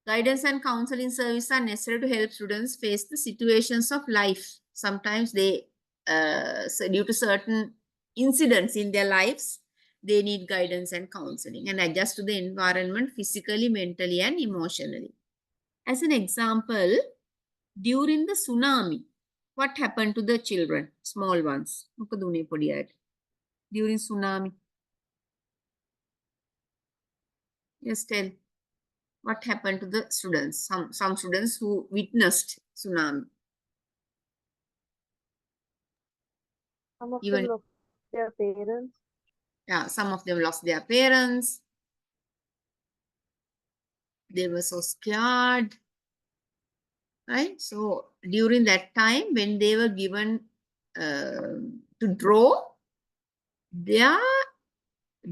Guidance and counseling services are necessary to help students face the situations of life. Sometimes they, so due to certain incidents in their lives, they need guidance and counseling and adjust to the environment physically, mentally, and emotionally. As an example, during the tsunami, what happened to the children, small ones? During tsunami. Yes, tell. What happened to the students? Some students who witnessed tsunami. Some of Even, them lost their parents. yeah, some of them lost their parents. They were so scared, right? So during that time, when they were given to draw, their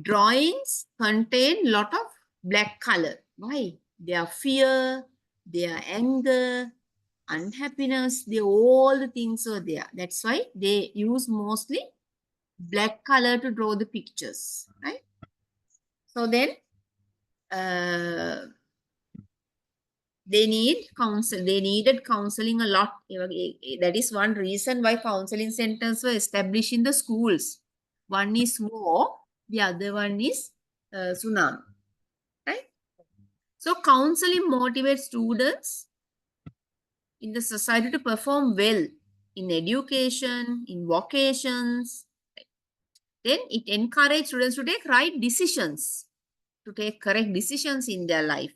drawings contain lot of black color. Why? Their fear, their anger, unhappiness, all the things were there. That's why they use mostly black color to draw the pictures, right? So then they need counsel. They needed counseling a lot. That is one reason why counseling centers were established in the schools. One is war, the other one is tsunami, right? So counseling motivates students in the society to perform well in education, in vocations. Then it encourages students to take right decisions, to take correct decisions in their life.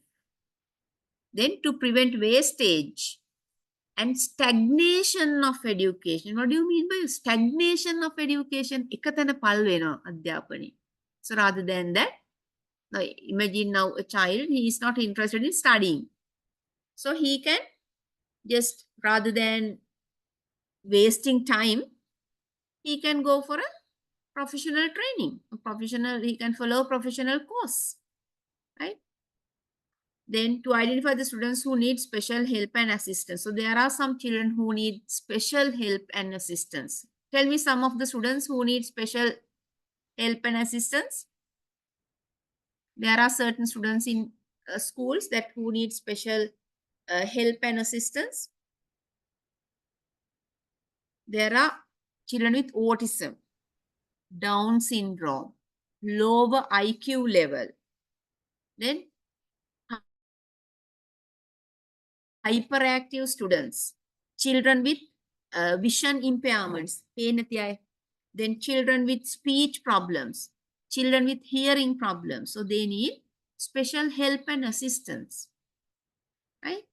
Then to prevent wastage and stagnation of education. What do you mean by stagnation of education? එකතැන පල් වෙනවා අධ්‍යාපනය. So rather than that, now imagine now a child, he is not interested in studying. So he can just, rather than wasting time, he can go for a professional training, he can follow a professional course, right? Then to identify the students who need special help and assistance. So there are some children who need special help and assistance. Tell me some of the students who need special help and assistance. There are certain students in schools that who need special help and assistance. There are children with autism, Down syndrome, lower IQ level. Then hyperactive students, children with vision impairments, then children with speech problems, children with hearing problems. So they need special help and assistance, right?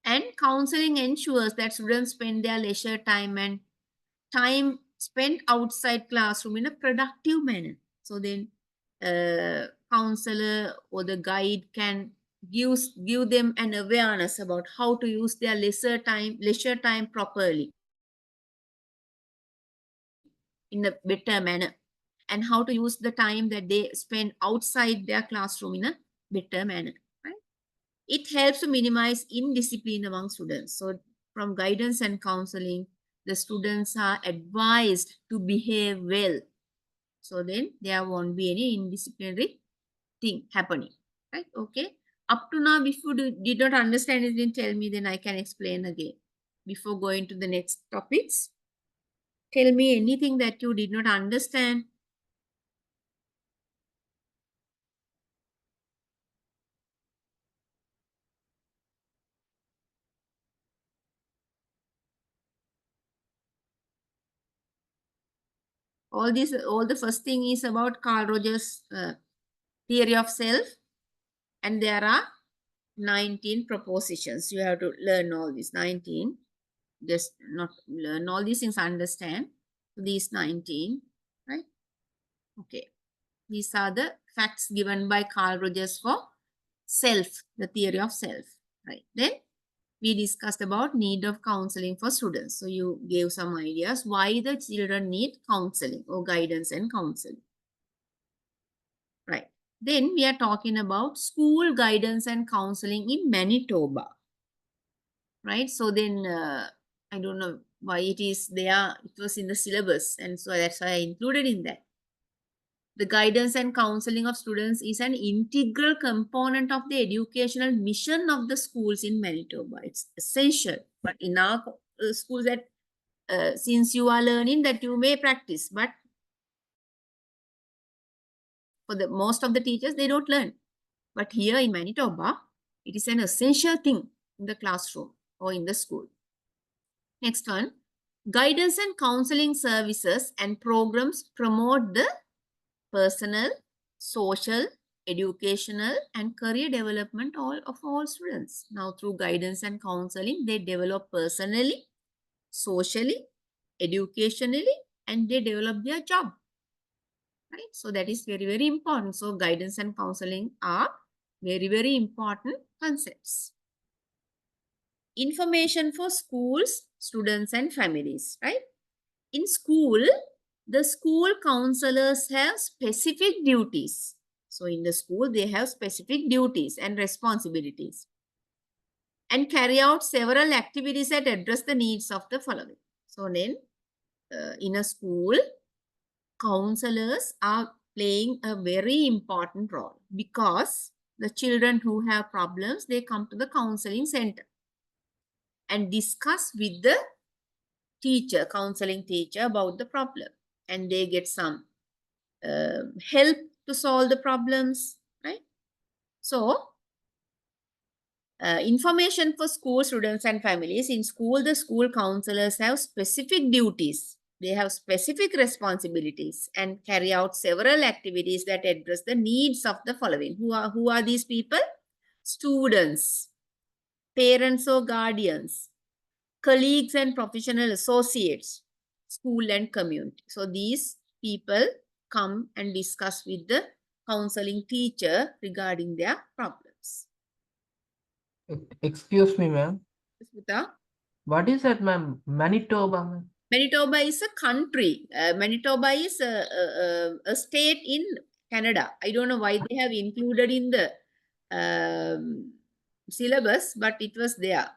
And counseling ensures that students spend their leisure time and time spent outside classroom in a productive manner. So then counselor or the guide can give them an awareness about how to use their leisure time properly in a better manner, and how to use the time that they spend outside their classroom in a better manner, right? It helps to minimize indiscipline among students. So from guidance and counseling, the students are advised to behave well. So then there won't be any indisciplinary thing happening, right? Okay. Up to now, if you did not understand anything, tell me, then I can explain again. Before going to the next topics, tell me anything that you did not understand. All the first thing is about Carl Rogers' theory of self, and there are 19 propositions. You have to learn all these 19. Just not learn all these things, understand these 19, right? Okay. These are the facts given by Carl Rogers for self, the theory of self, right? Then we discussed about need of counseling for students. So you gave some ideas why the children need counseling or guidance and counseling, right? Then we are talking about school guidance and counseling in Manitoba, right? So then I don't know why it is there. It was in the syllabus, and so that's why I included in that. The guidance and counseling of students is an integral component of the educational mission of the schools in Manitoba. It's essential. But in our schools, that since you are learning, that you may practice, but for the most of the teachers, they don't learn. But here in Manitoba, it is an essential thing in the classroom or in the school. Next one, guidance and counseling services and programs promote the personal, social, educational, and career development of all students. Now, through guidance and counseling, they develop personally, socially, educationally, and they develop their job. Right? So that is very, very important. So guidance and counseling are very, very important concepts. Information for schools, students, and families, right? In school, the school counselors have specific duties. So in the school, they have specific duties and responsibilities and carry out several activities that address the needs of the following. So then, in a school, counselors are playing a very important role because the children who have problems, they come to the counseling center and discuss with the teacher, counseling teacher, about the problem, and they get some help to solve the problems, right? So, information for school students and families. In school, the school counselors have specific duties. They have specific responsibilities and carry out several activities that address the needs of the following. Who are these people? Students, parents or guardians, colleagues and professional associates, school and community. So these people come and discuss with the counseling teacher regarding their problems. Excuse me, ma'am. Smita? What is that, ma'am? Manitoba, ma'am? Manitoba is a country. Manitoba is a state in Canada. I don't know why they have included in the syllabus, but it was there.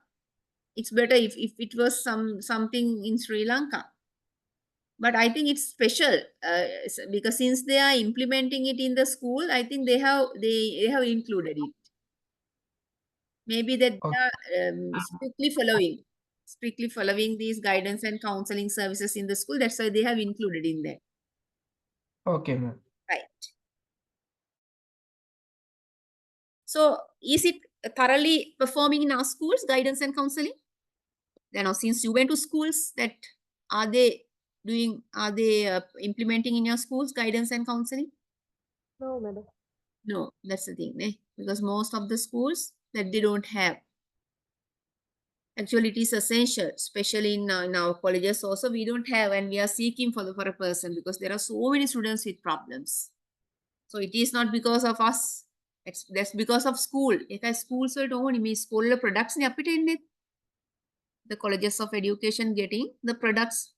It's better if it was something in Sri Lanka. But I think it's special because since they are implementing it in the school, I think they have included it. Maybe that they are strictly following these guidance and counseling services in the school. That's why they have included in there. Okay, ma'am. Right. So is it thoroughly performing in our schools, guidance and counseling? Then now, since you went to schools, that are they implementing in your schools guidance and counseling? No, madam. No, that's the thing, because most of the schools that they don't have. Actually, it is essential, especially in our colleges also, we don't have, and we are seeking for a person because there are so many students with problems. So it is not because of us. That's because of school. If schools will only mean school products the colleges of education getting the products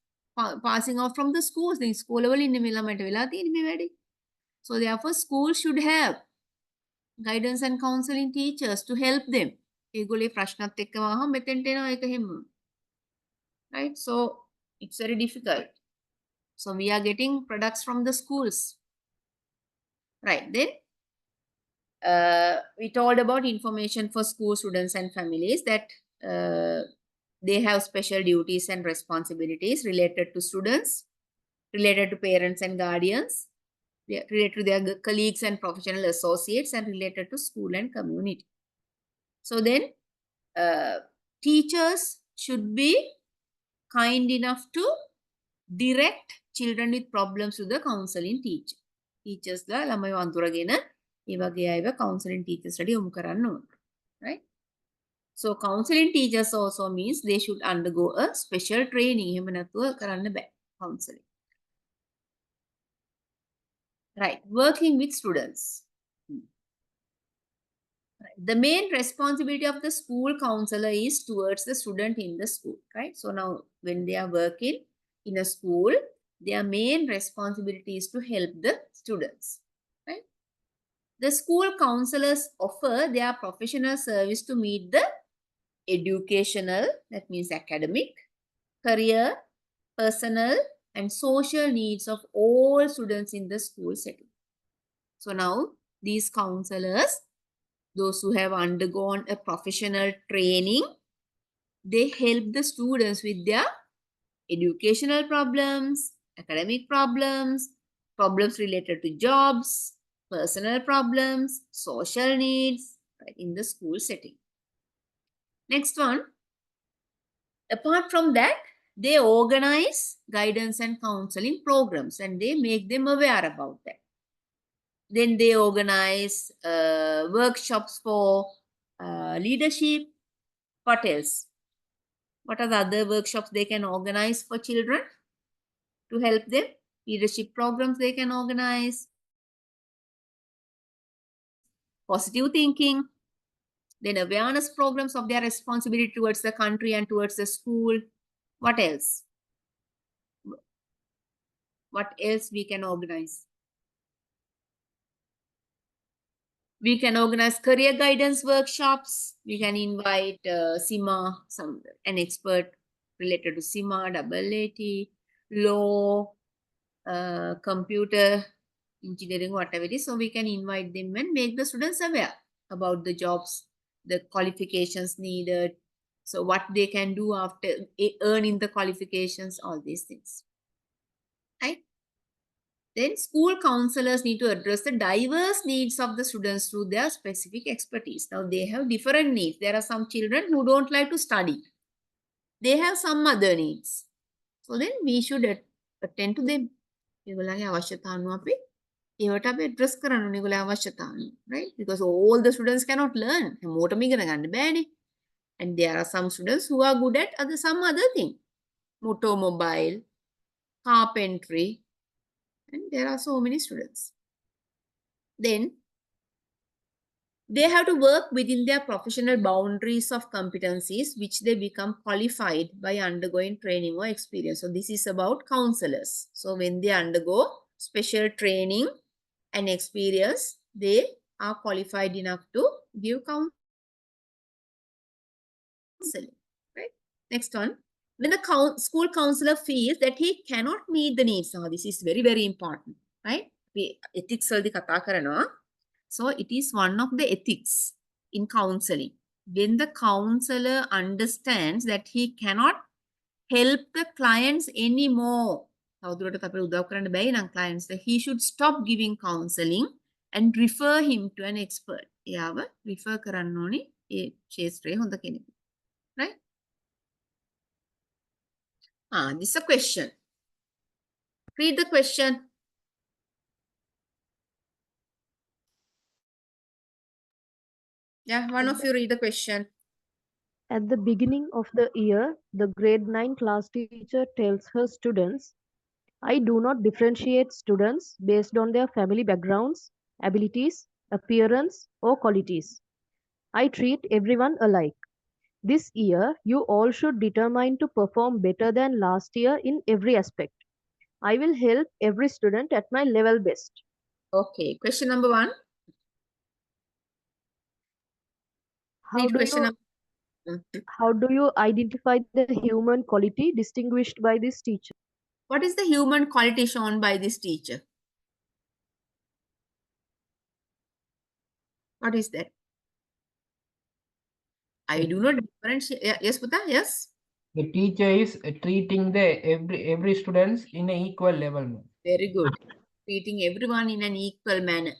passing off from the schools. The school level in so therefore, school should have guidance and counseling teachers to help them. Right? So it's very difficult. So we are getting products from the schools. Right. Then we told about information for school students and families that they have special duties and responsibilities related to students, related to parents and guardians, related to their colleagues and professional associates, and related to school and community. So then teachers should be kind enough to direct children with problems to the counseling teacher. Teachers la ළමයි අඳුරගෙන ඒ වගේ අයව counseling teachers ට යොමු කරන්න ඕන. Right? So counseling teachers also means they should undergo a special training. එහෙම නැතුව කරන්න බෑ counseling. Right, working with students. Right. The main responsibility of the school counselor is towards the student in the school, right? So now when they are working in a school, their main responsibility is to help the students, right? The school counselors offer their professional service to meet the educational, that means academic, career, personal, and social needs of all students in the school setting. So now these counselors, those who have undergone a professional training, they help the students with their educational problems, academic problems, problems related to jobs, personal problems, social needs, right, in the school setting. Next one, apart from that, they organize guidance and counseling programs and they make them aware about that. Then they organize workshops for leadership. What else? What are the other workshops they can organize for children to help them? Leadership programs they can organize. Positive thinking. Then awareness programs of their responsibility towards the country and towards the school. What else? What else we can organize? We can organize career guidance workshops. We can invite CIMA, an expert related to CIMA, AAT, law, computer engineering, whatever it is. So we can invite them and make the students aware about the jobs, the qualifications needed. So what they can do after earning the qualifications, all these things. Right? Then school counselors need to address the diverse needs of the students through their specific expertise. Now they have different needs. There are some children who don't like to study. They have some other needs. So then we should attend to them. ඒගොල්ලන්ගේ අවශ්‍යතාවු අපි ඒවට අපි address කරන්න ඕනේ ඒගොල්ලන්ගේ අවශ්‍යතාවු, right? Because all the students cannot learn. හැමෝටම ඉගෙන ගන්න බෑනේ. And there are some students who are good at some other thing. Automobile, carpentry, and there are so many students. Then they have to work within their professional boundaries of competencies which they become qualified by undergoing training or experience. So this is about counselors. So when they undergo special training and experience, they are qualified enough to give counseling. Right? Next one. When the school counselor feels that he cannot meet the needs. Now this is very, very important. Right? Ethics වලදී කතා කරනවා. So it is one of the ethics in counseling. When the counselor understands that he cannot help the clients anymore, clients, that he should stop giving counseling and refer him to an expert. Refer කරන්න right? This is a question. Read the question. Yeah, one of you read the question. At the beginning of the year, the grade 9 class teacher tells her students, I do not differentiate students based on their family backgrounds, abilities, appearance, or qualities. I treat everyone alike. This year, you all should determine to perform better than last year in every aspect. I will help every student at my level best. Okay, question number 1. How do you identify the human quality distinguished by this teacher? What is the human quality shown by this teacher? What is that? I do not differentiate. Yes, Puta? Yes. The teacher is treating the every students in an equal level. Very good. Treating everyone in an equal manner.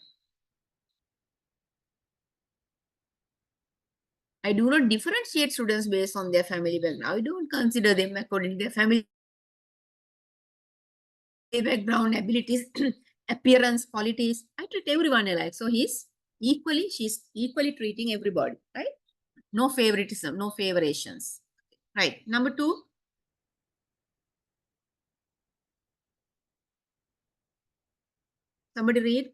I do not differentiate students based on their family background. I don't consider them according to their family background, abilities, appearance, qualities. I treat everyone alike. So she's equally treating everybody, right? No favoritism, no favoritions. Right. Number 2. Somebody read.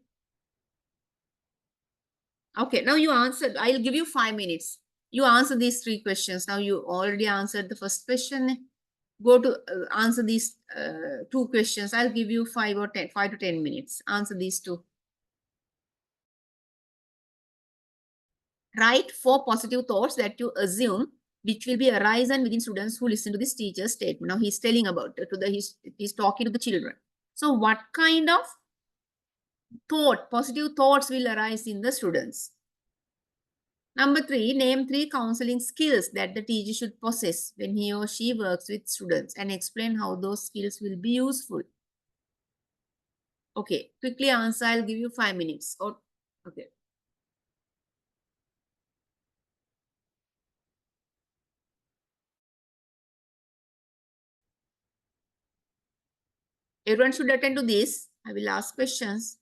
Okay, now you answered. I'll give you 5 minutes. You answer these 3 questions. Now you already answered the first question. Go to answer these 2 questions. I'll give you 5 to 10 minutes. Answer these 2. Write 4 positive thoughts that you assume which will be arisen within students who listen to this teacher's statement. Now he's telling about he's talking to the children. So what kind of positive thoughts will arise in the students? Number 3, name 3 counseling skills that the teacher should possess when he or she works with students and explain how those skills will be useful. Okay, quickly answer. I'll give you 5 minutes. Okay. Everyone should attend to this. I will ask questions.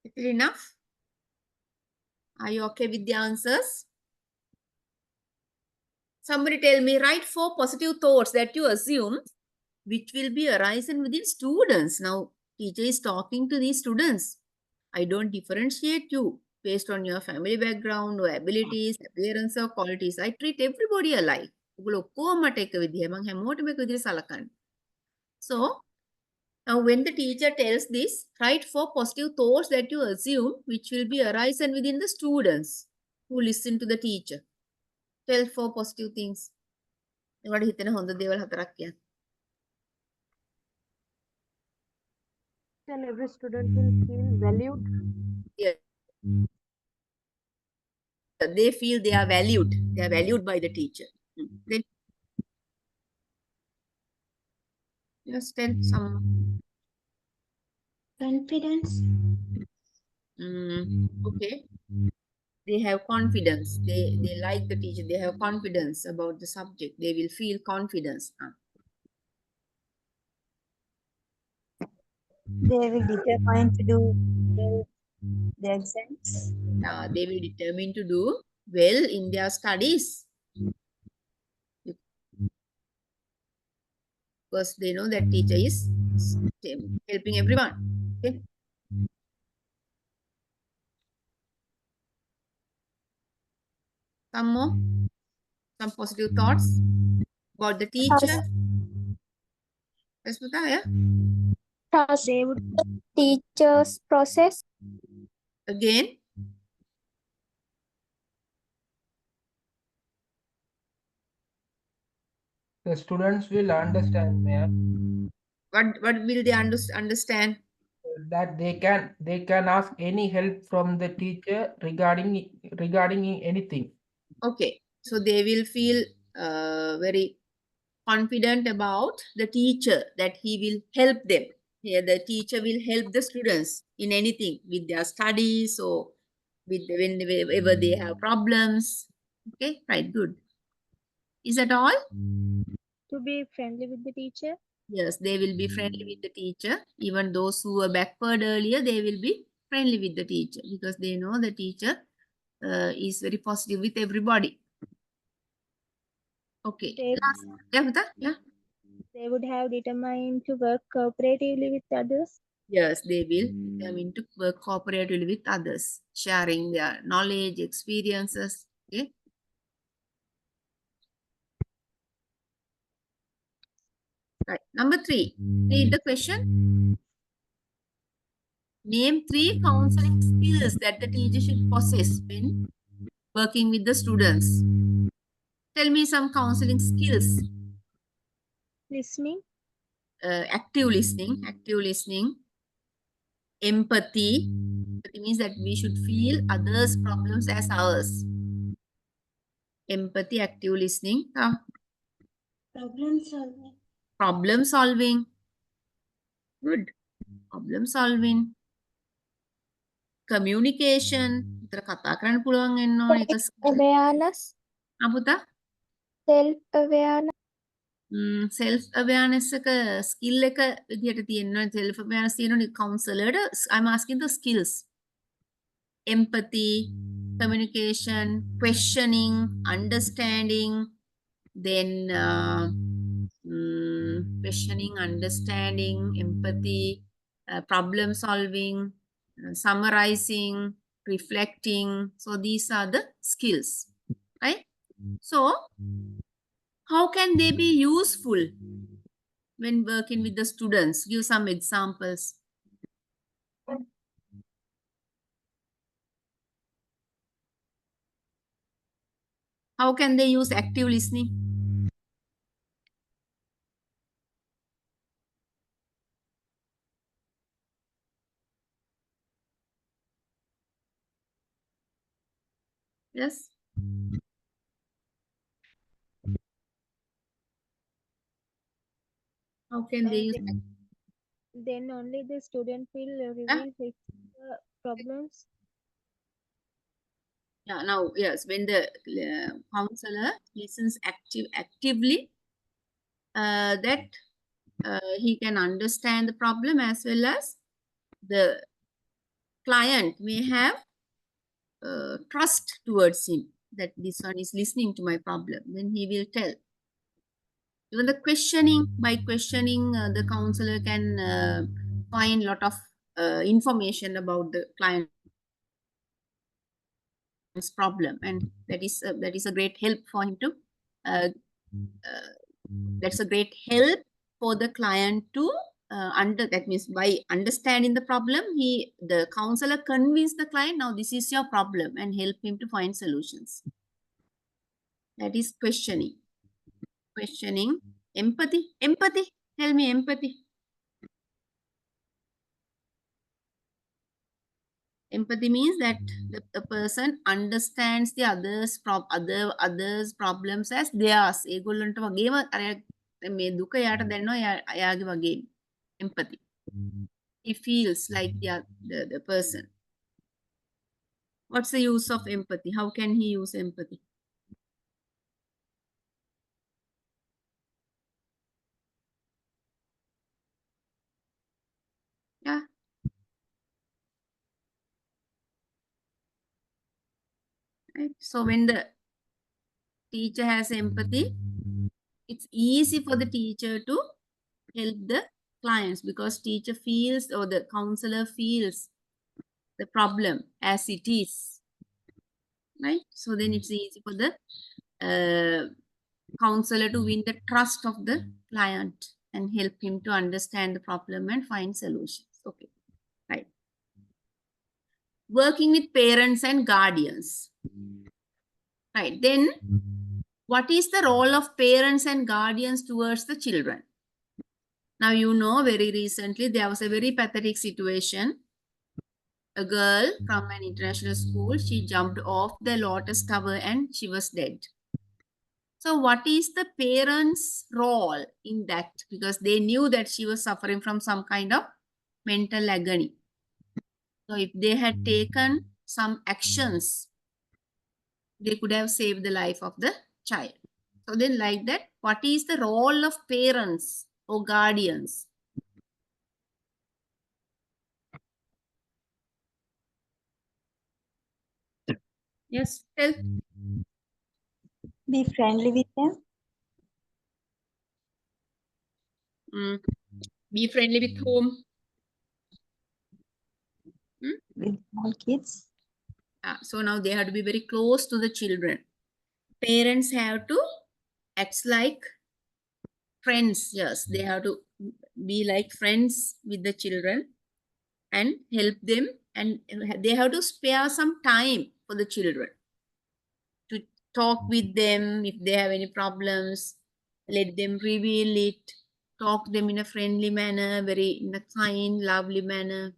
Is it enough? Are you okay with the answers? Somebody tell me, write 4 positive thoughts that you assume which will be arisen within students. Now, teacher is talking to these students. I don't differentiate you based on your family background or abilities, appearance or qualities. I treat everybody alike. So, now when the teacher tells this, write 4 positive thoughts that you assume which will be arisen within the students who listen to the teacher. Tell 4 positive things. ඒවට හිතෙන හොඳ දේවල් 4ක් කියන්න. And every student will feel valued. Yeah. They feel they are valued. They are valued by the teacher. Then just tell some. Confidence. Okay. They have confidence. They like the teacher. They have confidence about the subject. They will feel confidence. They will determine to do the exams. They will determine to do well in their studies. Because they know that teacher is helping everyone. Okay. Some more? Some positive thoughts about the teacher? Yes, Trust teacher's process. Again, The students will understand, ma'am, what will they understand? that they can ask any help from the teacher regarding anything. Okay, so they will feel very confident about the teacher, that he will help them. Here, the teacher will help the students in anything with their studies or whenever they have problems. Okay, right, good. Is that all? To be friendly with the teacher. Yes, they will be friendly with the teacher. Even those who were backward earlier, they will be friendly with the teacher because they know the teacher is very positive with everybody. Okay. They, Last. Yeah, Vita? Yeah. they would have determined to work cooperatively with others. Yes, they will determine to work cooperatively with others, sharing their knowledge, experiences. Okay. Right. Number 3. Read the question. Name 3 counseling skills that the teacher should possess when working with the students. Tell me some counseling skills. Listening. Active listening. Empathy. Empathy means that we should feel others' problems as ours. Empathy, active listening. Problem solving. Problem solving. Good. Problem solving. Communication. විතර කතා කරන්න පුළුවන් වෙන්න ඕනේ ඒක. Awareness. අපුතා Self awareness. self awareness එක skill එක විදියට තියෙනවා. self awareness තියෙනවා counselorට. I'm asking the skills. Empathy, communication, questioning, understanding, then questioning, understanding, empathy, problem solving, summarizing, reflecting. So these are the skills, right? So how can they be useful when working with the students? Give some examples. How can they use active listening? Yes. How can they use? Then only the student will reveal his problems. Yeah. Now, yes, when the counselor listens actively, that he can understand the problem as well as the client may have trust towards him that this one is listening to my problem. Then he will tell. Even the questioning, by questioning, the counselor can find a lot of information about the client's problem, and that is a great help for him to that's a great help for the client to that means by understanding the problem, the counselor convince the client, now this is your problem, and help him to find solutions. That is questioning. Empathy. Tell me empathy. Empathy means that the person understands the others problems as theirs. ඒගොල්ලන්ට වගේම මේ දුක යාට දැනෙනවා එයාගේ වගේ. Empathy. He feels like the person. What's the use of empathy? How can he use empathy? Yeah. Right. So when the teacher has empathy, it's easy for the teacher to help the clients because teacher feels or the counselor feels the problem as it is. Right? So then it's easy for the counselor to win the trust of the client and help him to understand the problem and find solutions. Okay. Right. working with parents and guardians. Right. Then, what is the role of parents and guardians towards the children? Now, you know, very recently there was a very pathetic situation. A girl from an international school, she jumped off the Lotus Tower and she was dead. So, what is the parents' role in that? Because they knew that she was suffering from some kind of mental agony. So, if they had taken some actions, they could have saved the life of the child. So, then, like that, what is the role of parents or guardians? Yes, tell. Be friendly with them. Be friendly with whom? With small kids. So now they have to be very close to the children. Parents have to act like friends. Yes, they have to be like friends with the children and help them, and they have to spare some time for the children to talk with them if they have any problems. Let them reveal it. Talk them in a friendly manner, very in a kind, lovely manner.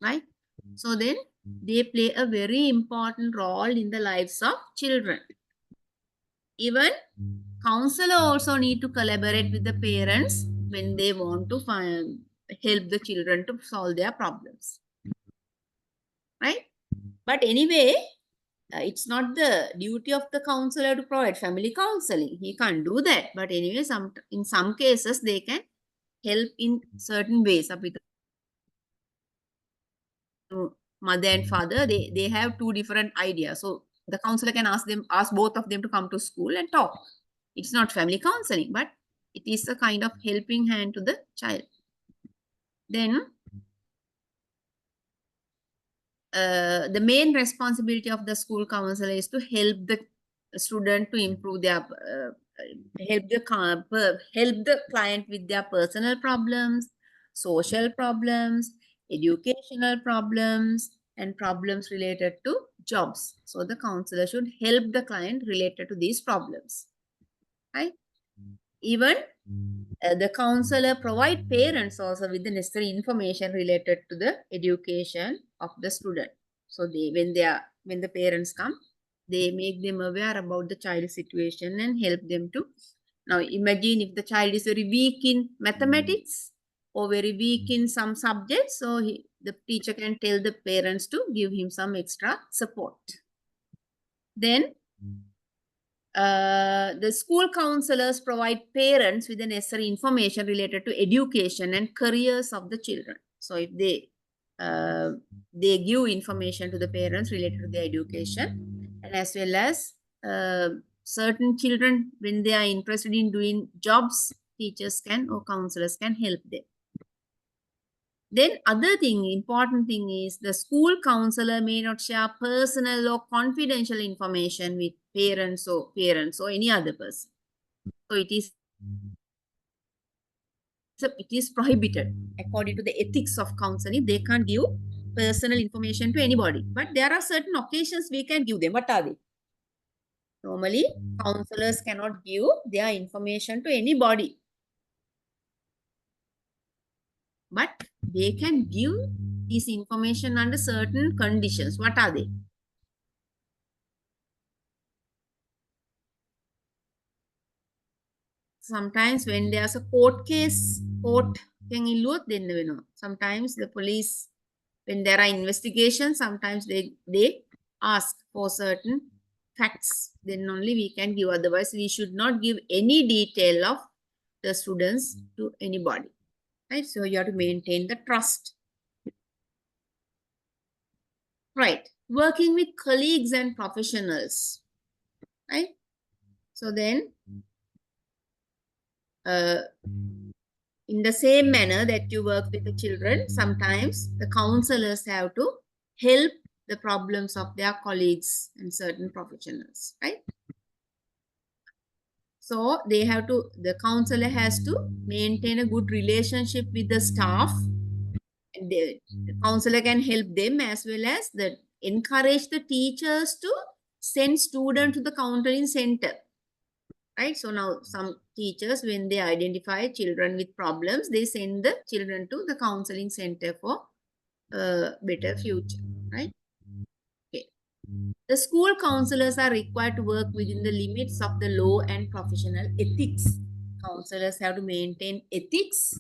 Right? So then they play a very important role in the lives of children. Even counselor also need to collaborate with the parents when they want to help the children to solve their problems. Right? But anyway, it's not the duty of the counselor to provide family counseling. He can't do that. But anyway, in some cases, they can help in certain ways. Mother and father, they have two different ideas. So the counselor can ask both of them to come to school and talk. It's not family counseling, but it is a kind of helping hand to the child. Then the main responsibility of the school counselor is to help the student to improve their help the client with their personal problems, social problems, educational problems, and problems related to jobs. So the counselor should help the client related to these problems. Right? Even the counselor provide parents also with the necessary information related to the education of the student. So when the parents come, they make them aware about the child's situation and help them to. Now imagine if the child is very weak in mathematics or very weak in some subjects, so the teacher can tell the parents to give him some extra support. Then the school counselors provide parents with the necessary information related to education and careers of the children. So if they give information to the parents related to their education, and as well as certain children, when they are interested in doing jobs, teachers can or counselors can help them. Then important thing is the school counselor may not share personal or confidential information with parents or any other person. So it is prohibited according to the ethics of counseling. They can't give personal information to anybody. But there are certain occasions we can give them. What are they? Normally, counselors cannot give their information to anybody. But they can give this information under certain conditions. What are they? Sometimes when there's a court case, sometimes the police, when there are investigations, sometimes they ask for certain facts, then only we can give. Otherwise, we should not give any detail of the students to anybody. Right? So you have to maintain the trust. Right. Working with colleagues and professionals. Right? So then, in the same manner that you work with the children, sometimes the counselors have to help the problems of their colleagues and certain professionals, right? So the counselor has to maintain a good relationship with the staff the counselor can help them as well as encourage the teachers to send students to the counseling center. Right? So now some teachers, when they identify children with problems, they send the children to the counseling center for a better future. Right? Okay. The school counselors are required to work within the limits of the law and professional ethics. Counselors have to maintain ethics,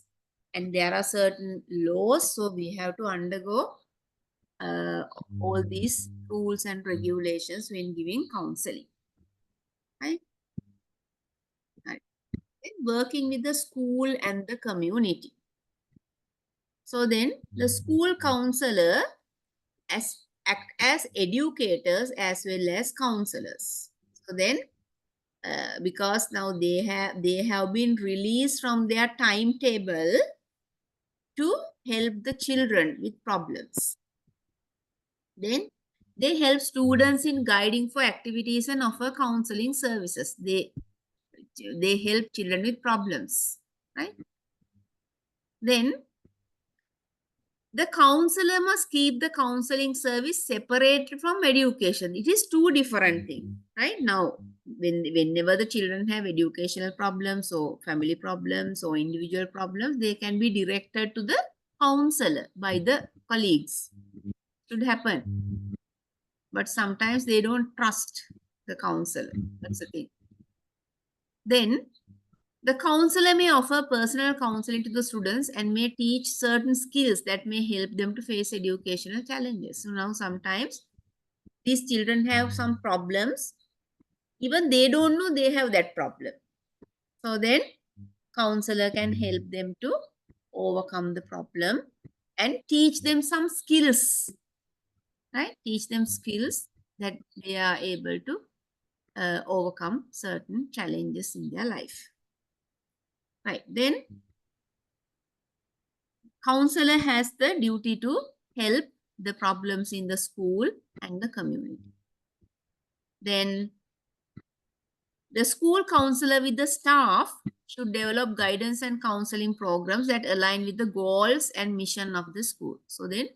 and there are certain laws, so we have to undergo all these rules and regulations when giving counseling. Right? Right. Then working with the school and the community. So then the school counselor act as educators as well as counselors. So then because now they have been released from their timetable to help the children with problems. Then they help students in guiding for activities and offer counseling services. They help children with problems, right? Then the counselor must keep the counseling service separated from education. It is two different things, right? Now, whenever the children have educational problems or family problems or individual problems, they can be directed to the counselor by the colleagues. Should happen. But sometimes they don't trust the counselor. That's the thing. Then, the counselor may offer personal counseling to the students and may teach certain skills that may help them to face educational challenges. So now sometimes these children have some problems. Even they don't know they have that problem. So then counselor can help them to overcome the problem and teach them some skills. Right? Teach them skills that they are able to overcome certain challenges in their life. Right. Then counselor has the duty to help the problems in the school and the community. Then the school counselor with the staff should develop guidance and counseling programs that align with the goals and mission of the school. So then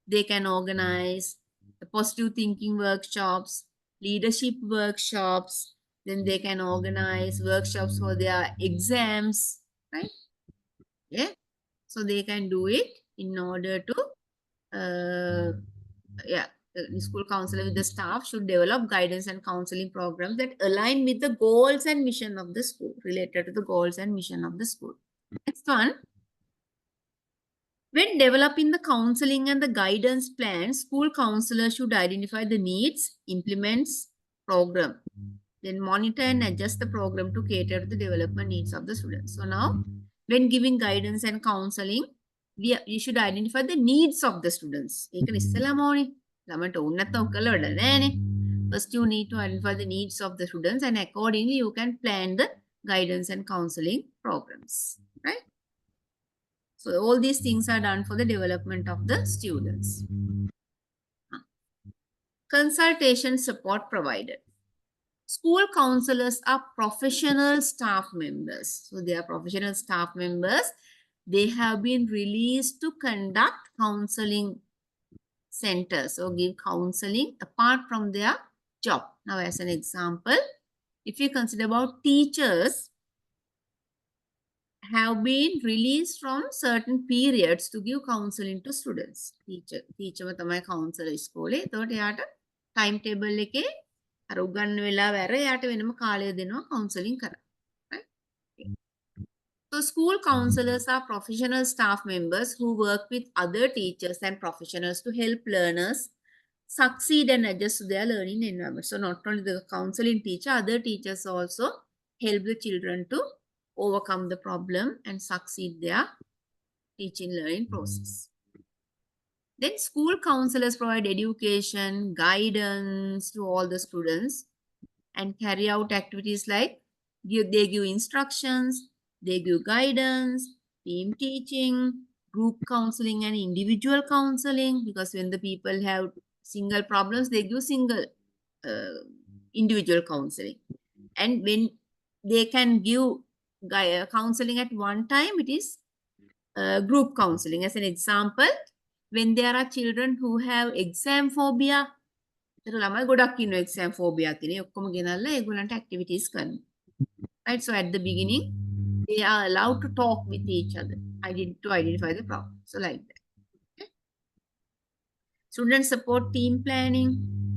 they can organize the positive thinking workshops, leadership workshops, then they can organize workshops for their exams, right? Yeah. So they can do it in order to, the school counselor with the staff should develop guidance and counseling programs that align with the goals and mission of the school, related to the goals and mission of the school. Next one. When developing the counseling and the guidance plan, school counselor should identify the needs, implements program, then monitor and adjust the program to cater to the development needs of the students. So now, when giving guidance and counseling, you should identify the needs of the students. First, you need to identify the needs of the students, and accordingly, you can plan the guidance and counseling programs, right? So all these things are done for the development of the students. Consultation support provided. School counselors are professional staff members. So they are professional staff members. They have been released to conduct counseling centers or give counseling apart from their job. Now, as an example, if you consider about teachers have been released from certain periods to give counseling to students. Teacher තමයි counselor ඉස්කෝලේ. එතකොට එයාට timetable එකේ අර උගන්වන වෙලාව ඇර එයාට වෙනම කාලය දෙනවා counseling කරන්න. Right? So school counselors are professional staff members who work with other teachers and professionals to help learners succeed and adjust to their learning environment. So not only the counseling teacher, other teachers also help the children to overcome the problem and succeed their teaching learning process. Then school counselors provide education, guidance to all the students and carry out activities like they give instructions, they give guidance, team teaching, group counseling and individual counseling, because when the people have single problems, they give single individual counseling. And when they can give counseling at one time, it is group counseling. As an example, when there are children who have exam phobia, ඒතර ළමයි ගොඩක් ඉන්නවා exam phobia තියෙන. ඒ ඔක්කොම ගෙනල්ලා ඒගොල්ලන්ට activities කරනවා. Right? So at the beginning, they are allowed to talk with each other to identify the problem. So like that. Okay? Student support team planning.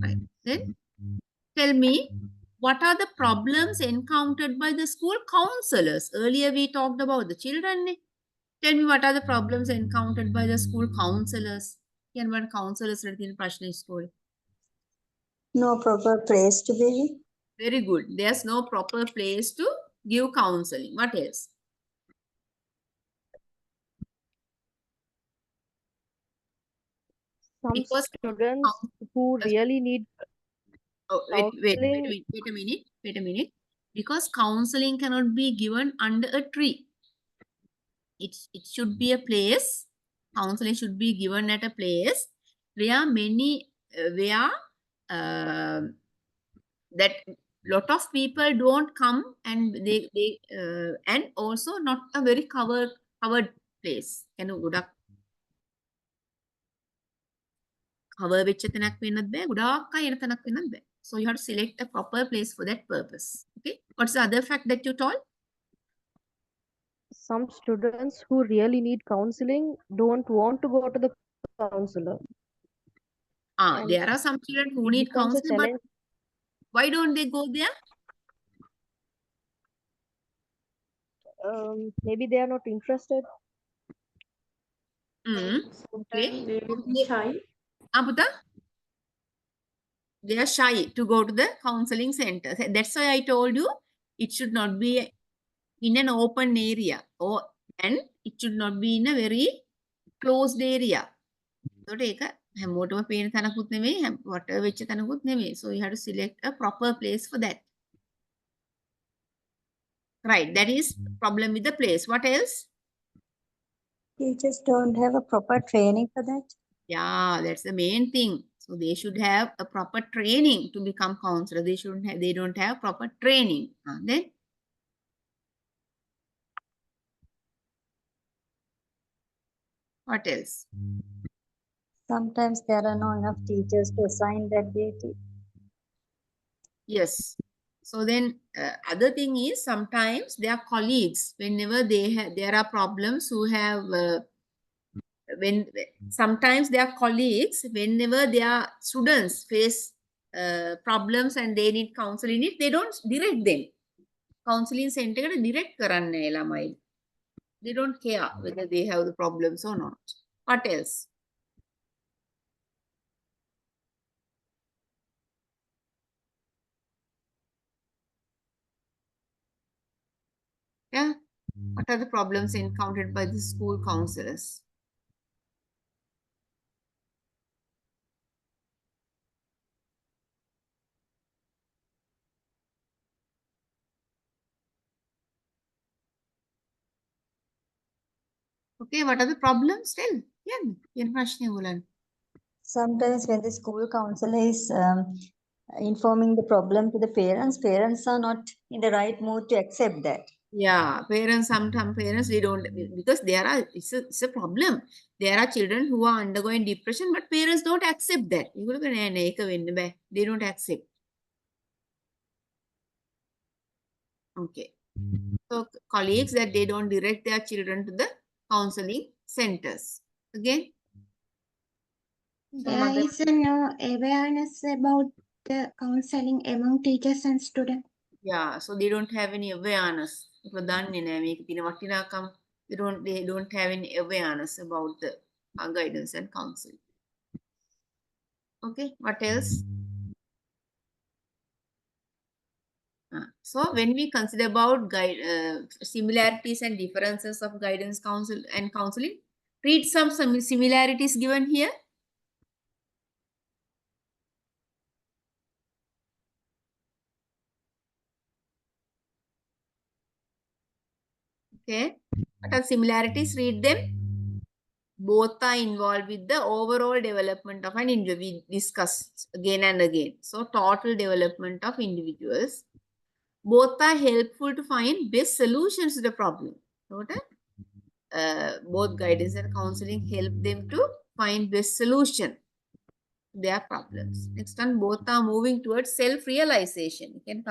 Right. Then tell me, what are the problems encountered by the school counselors? Earlier we talked about the children. Tell me, what are the problems encountered by the school counselors? Can one counselors in Prashna school? No proper place to be. Very good. There's no proper place to give counseling. What else? Some Because students who really need wait a minute. Because counseling cannot be given under a tree. It should be a place. Counseling should be given at a place where that lot of people don't come, and they and also not a very covered place. Cover වෙච්ච තැනක් වෙන්නත් බෑ, ගොඩාක් අය එන තැනක් වෙන්නත් බෑ. So you have to select a proper place for that purpose. Okay, what's the other fact that you told? Some students who really need counseling don't want to go to the counselor. And There are some children who it need becomes a counseling, but challenge. why don't they go there? Maybe they are not interested. Okay. Sometimes they will be shy. Puta? They are shy to go to the counseling center. That's why I told you it should not be in an open area, and it should not be in a very closed area. So ඒක හැමෝටම පේන තැනකුත් නෙමෙයි, වටේ වෙච්ච තැනකුත් නෙමෙයි. So you have to select a proper place for that. Right, that is problem with the place. What else? Teachers don't have a proper training for that. Yeah, that's the main thing. So they should have a proper training to become counselor. They don't have proper training. Then what else? Sometimes there are not enough teachers to assign that duty. Yes. So then other thing is, sometimes their colleagues, whenever there are problems who have sometimes their colleagues, whenever their students face problems and they need counseling, they don't direct them. Counseling center එකට direct කරන්නේ නැහැ ළමයි. They don't care whether they have the problems or not. What else? Yeah. What are the problems encountered by the school counselors? Okay, what are the problems? Tell. Yeah. Sometimes when the school counselor is informing the problem to the parents are not in the right mood to accept that. Yeah, sometimes parents, they don't, because it's a problem. There are children who are undergoing depression, but parents don't accept that. They don't accept. Okay. So colleagues, that they don't direct their children to the counseling centers. Again? There is no awareness about the counseling among teachers and students. Yeah, so they don't have any awareness. They don't have any awareness about the guidance and counseling. Okay, what else? So when we consider about similarities and differences of guidance, counsel and counseling, read some similarities given here. Okay, what are similarities? Read them. Both are involved with the overall development of an individual. We discussed again and again. So total development of individuals. Both are helpful to find best solutions to the problem. Both guidance and counseling help them to find best solution to their problems. Next one, both are moving towards self-realization. Again,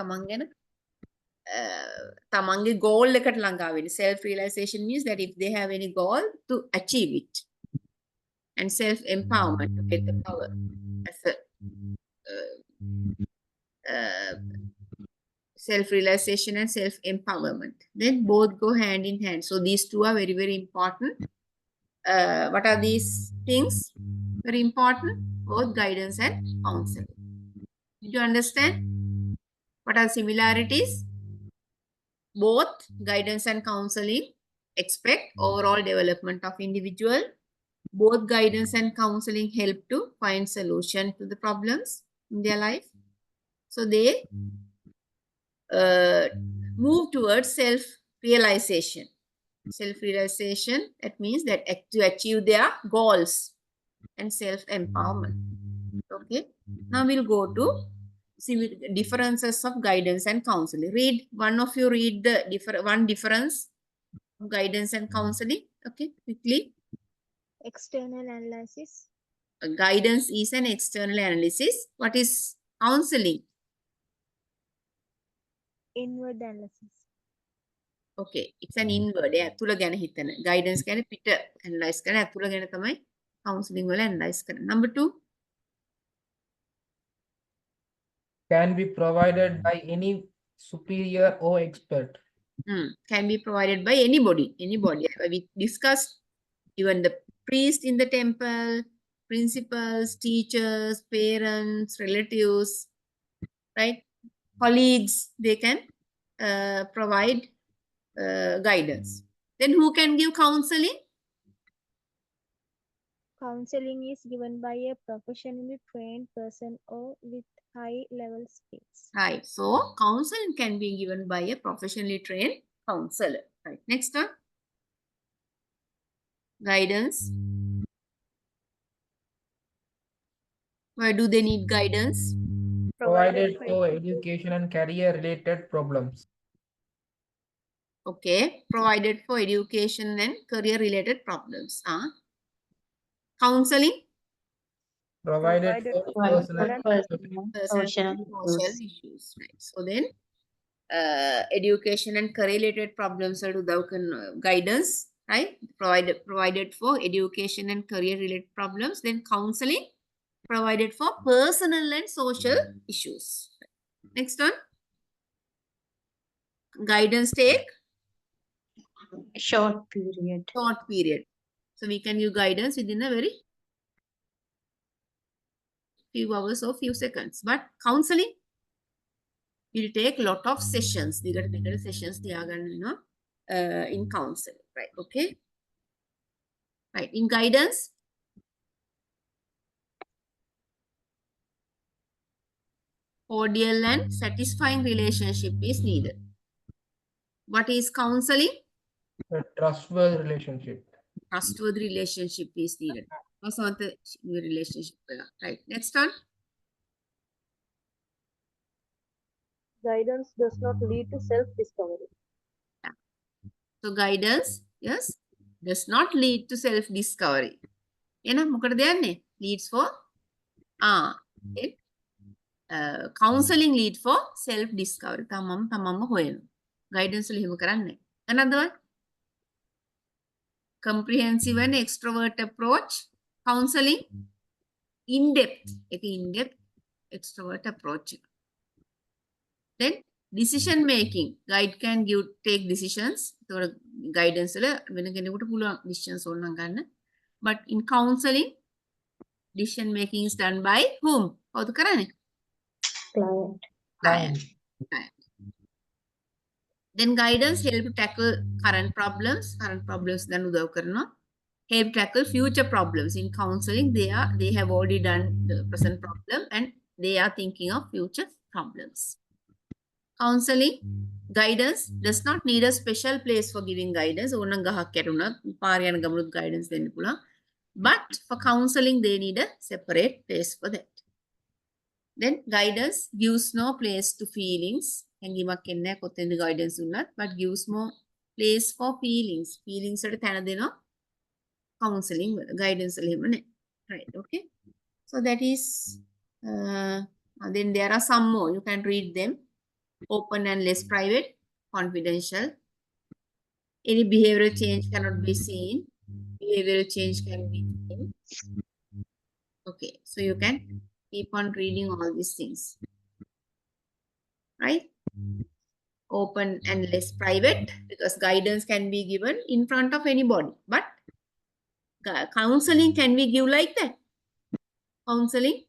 tamange goal එකට ළඟා වෙන්න. Self-realization means that if they have any goal, to achieve it. And self-empowerment, to get the power as a self-realization and self-empowerment. Then both go hand in hand. So these two are very, very important. What are these things? Very important. Both guidance and counseling. Did you understand? What are similarities? Both guidance and counseling expect overall development of individual. Both guidance and counseling help to find solution to the problems in their life. So they move towards self-realization. Self-realization, that means that to achieve their goals, and self-empowerment. Okay. Now we'll go to see differences of guidance and counseling. One of you read the one difference of guidance and counseling. Okay, quickly. External analysis. Guidance is an external analysis. What is counseling? Inward analysis. Okay, it's an inward. ඇතුළ ගැන හිතන. Guidance ගැන පිට analyze කරන. ඇතුළ ගැන තමයි counseling වල analyze කරන. Number 2. Can be provided by any superior or expert. Can be provided by anybody. We discussed even the priest in the temple, principals, teachers, parents, relatives, right? Colleagues, they can provide guidance. Then who can give counseling? Counseling is given by a professionally trained person or with high level skills. Right. So counseling can be given by a professionally trained counselor. Right. Next one. Guidance. Why do they need guidance? Provided for education and career related problems. Okay. Provided for education and career related problems. Counseling. Provided for personal social issues. Right. So then education and career related problems are guidance, right? Provided for education and career related problems. Then counseling provided for personal and social issues. Next one. Guidance take short period. Short period. So we can give guidance within a very few hours or few seconds. But counseling will take a lot of sessions. Sessions in counseling. Right. Okay. Right. In guidance, cordial and satisfying relationship is needed. What is counseling? A trustworthy relationship. Trustworthy relationship is needed. Relationship. Right. Next one. Guidance does not lead to self-discovery. Yeah. So guidance, yes, does not lead to self-discovery. Leads for counseling lead for self-discovery. Guidance another one. Comprehensive and extrovert approach. Counseling in-depth extrovert approach. Then decision making. Guide can take decisions. Guidance decisions. But in counseling, decision making is done by whom? Client. Then guidance help to tackle current problems. Help tackle future problems. In counseling, they have already done the present problem and they are thinking of future problems. Counseling guidance does not need a special place for giving guidance. Guidance. But for counseling, they need a separate place for that. Then guidance gives no place to feelings. Guidance but gives more place for feelings. Feelings are counseling guidance. Right, okay. So that is, then there are some more. You can read them. Open and less private, confidential. Any behavioral change cannot be seen. Behavioral change can be seen. Okay, so you can keep on reading all these things. Right? Open and less private, because guidance can be given in front of anybody. But counseling can we give like that? Counseling.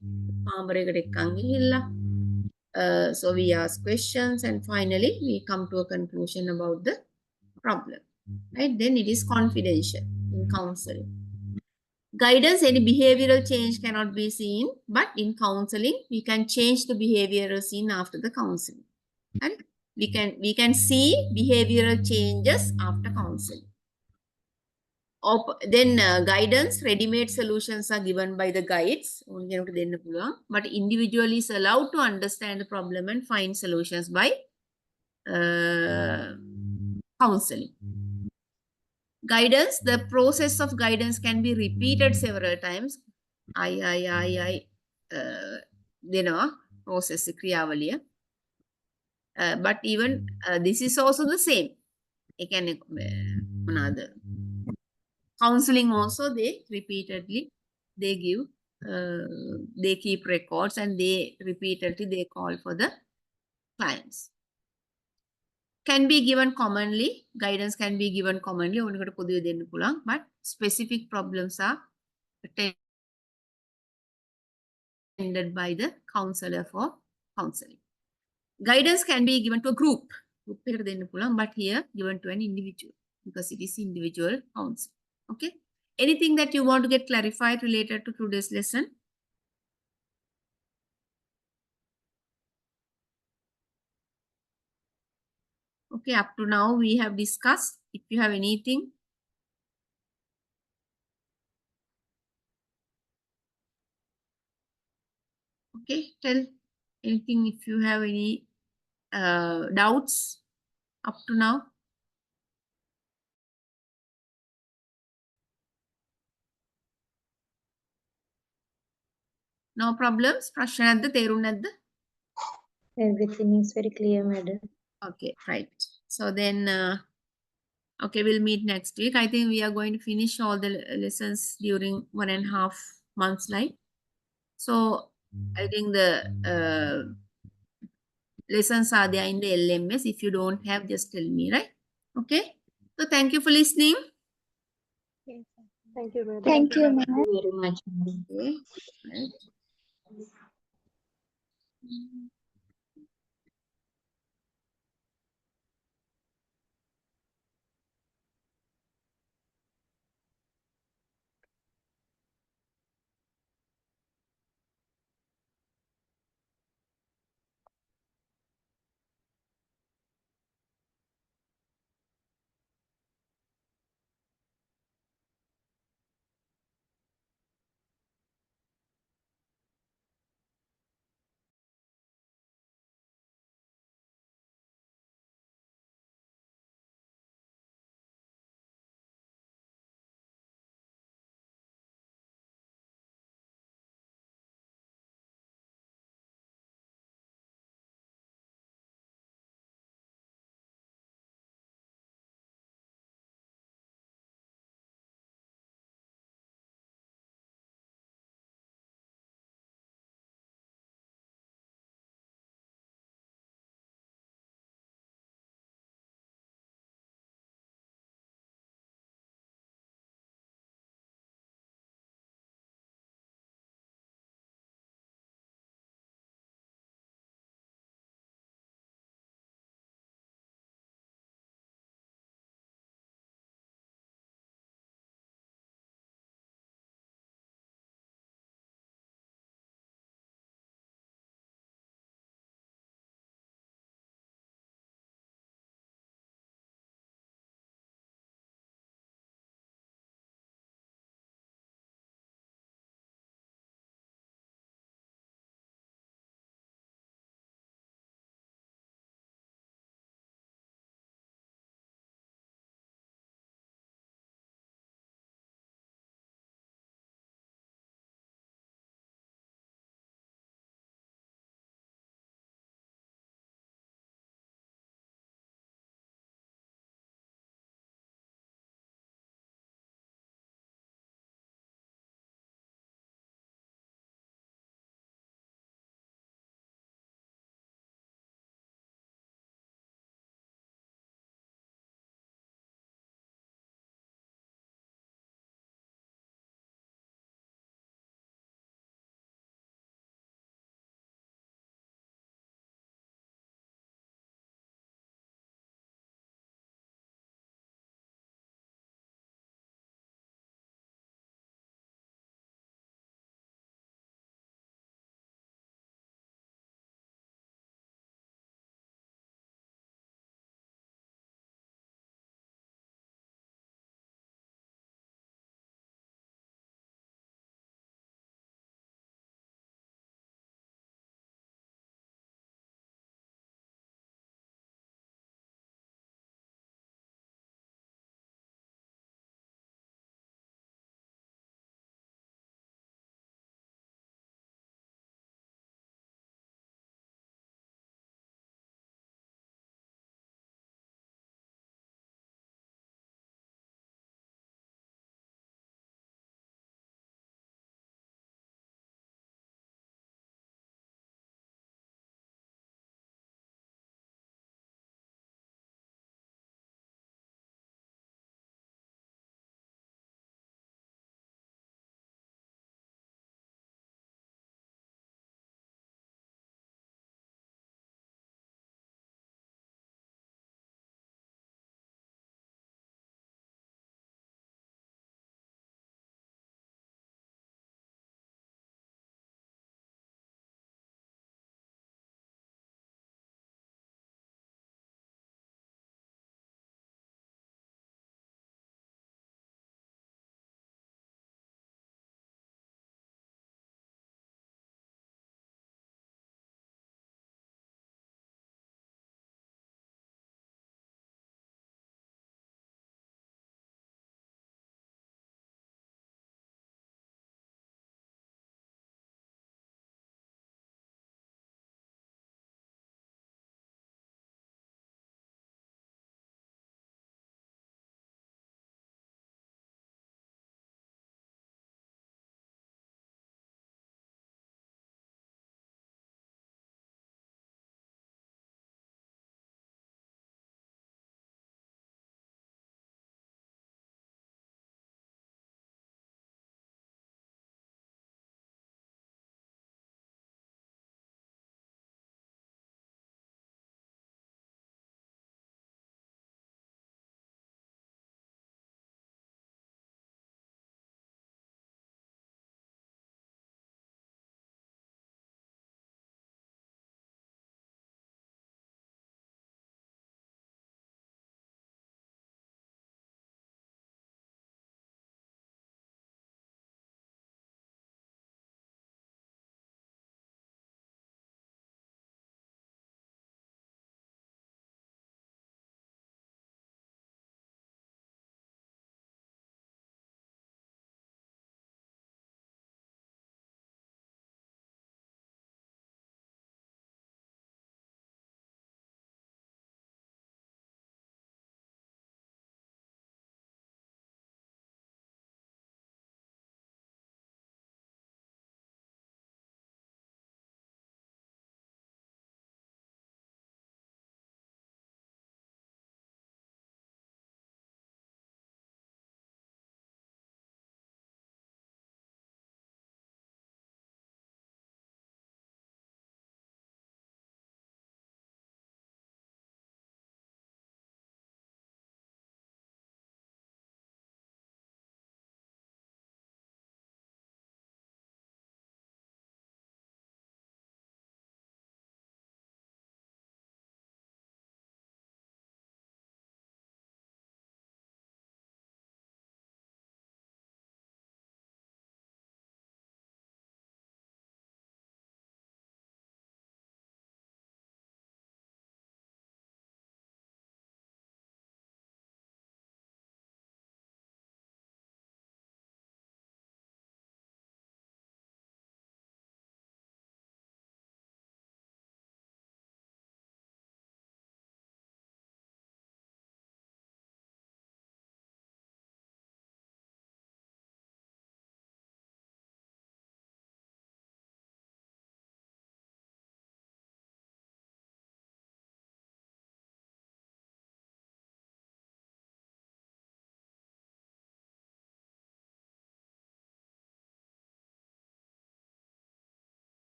So we ask questions and finally we come to a conclusion about the problem. Right? Then it is confidential in counseling. Guidance, any behavioral change cannot be seen, but in counseling, we can change the behavioral scene after the counseling. And we can see behavioral changes after counseling. Then guidance, ready-made solutions are given by the guides, but individual is allowed to understand the problem and find solutions by counseling. Guidance, the process of guidance can be repeated several times. Process kriyavaliya. But even this is also the same. Another counseling also, they repeatedly they give they keep records and they repeatedly they call for the clients. Can be given commonly, guidance can be given commonly, but specific problems are attended by the counselor for counseling. Guidance can be given to a group, but here given to an individual because it is individual counsel. Okay. Anything that you want to get clarified related to today's lesson? Okay, up to now we have discussed. If you have anything, okay, tell anything if you have any doubts up to now. No problems? Everything is very clear, madam. Okay, right. So then, okay, we'll meet next week. I think we are going to finish all the lessons during 1.5 months, like. So I think the lessons are there in the LMS. If you don't have, just tell me, right? Okay. So thank you for listening. Thank you, madam. Thank you, ma'am. Thank you very much. Okay. Right.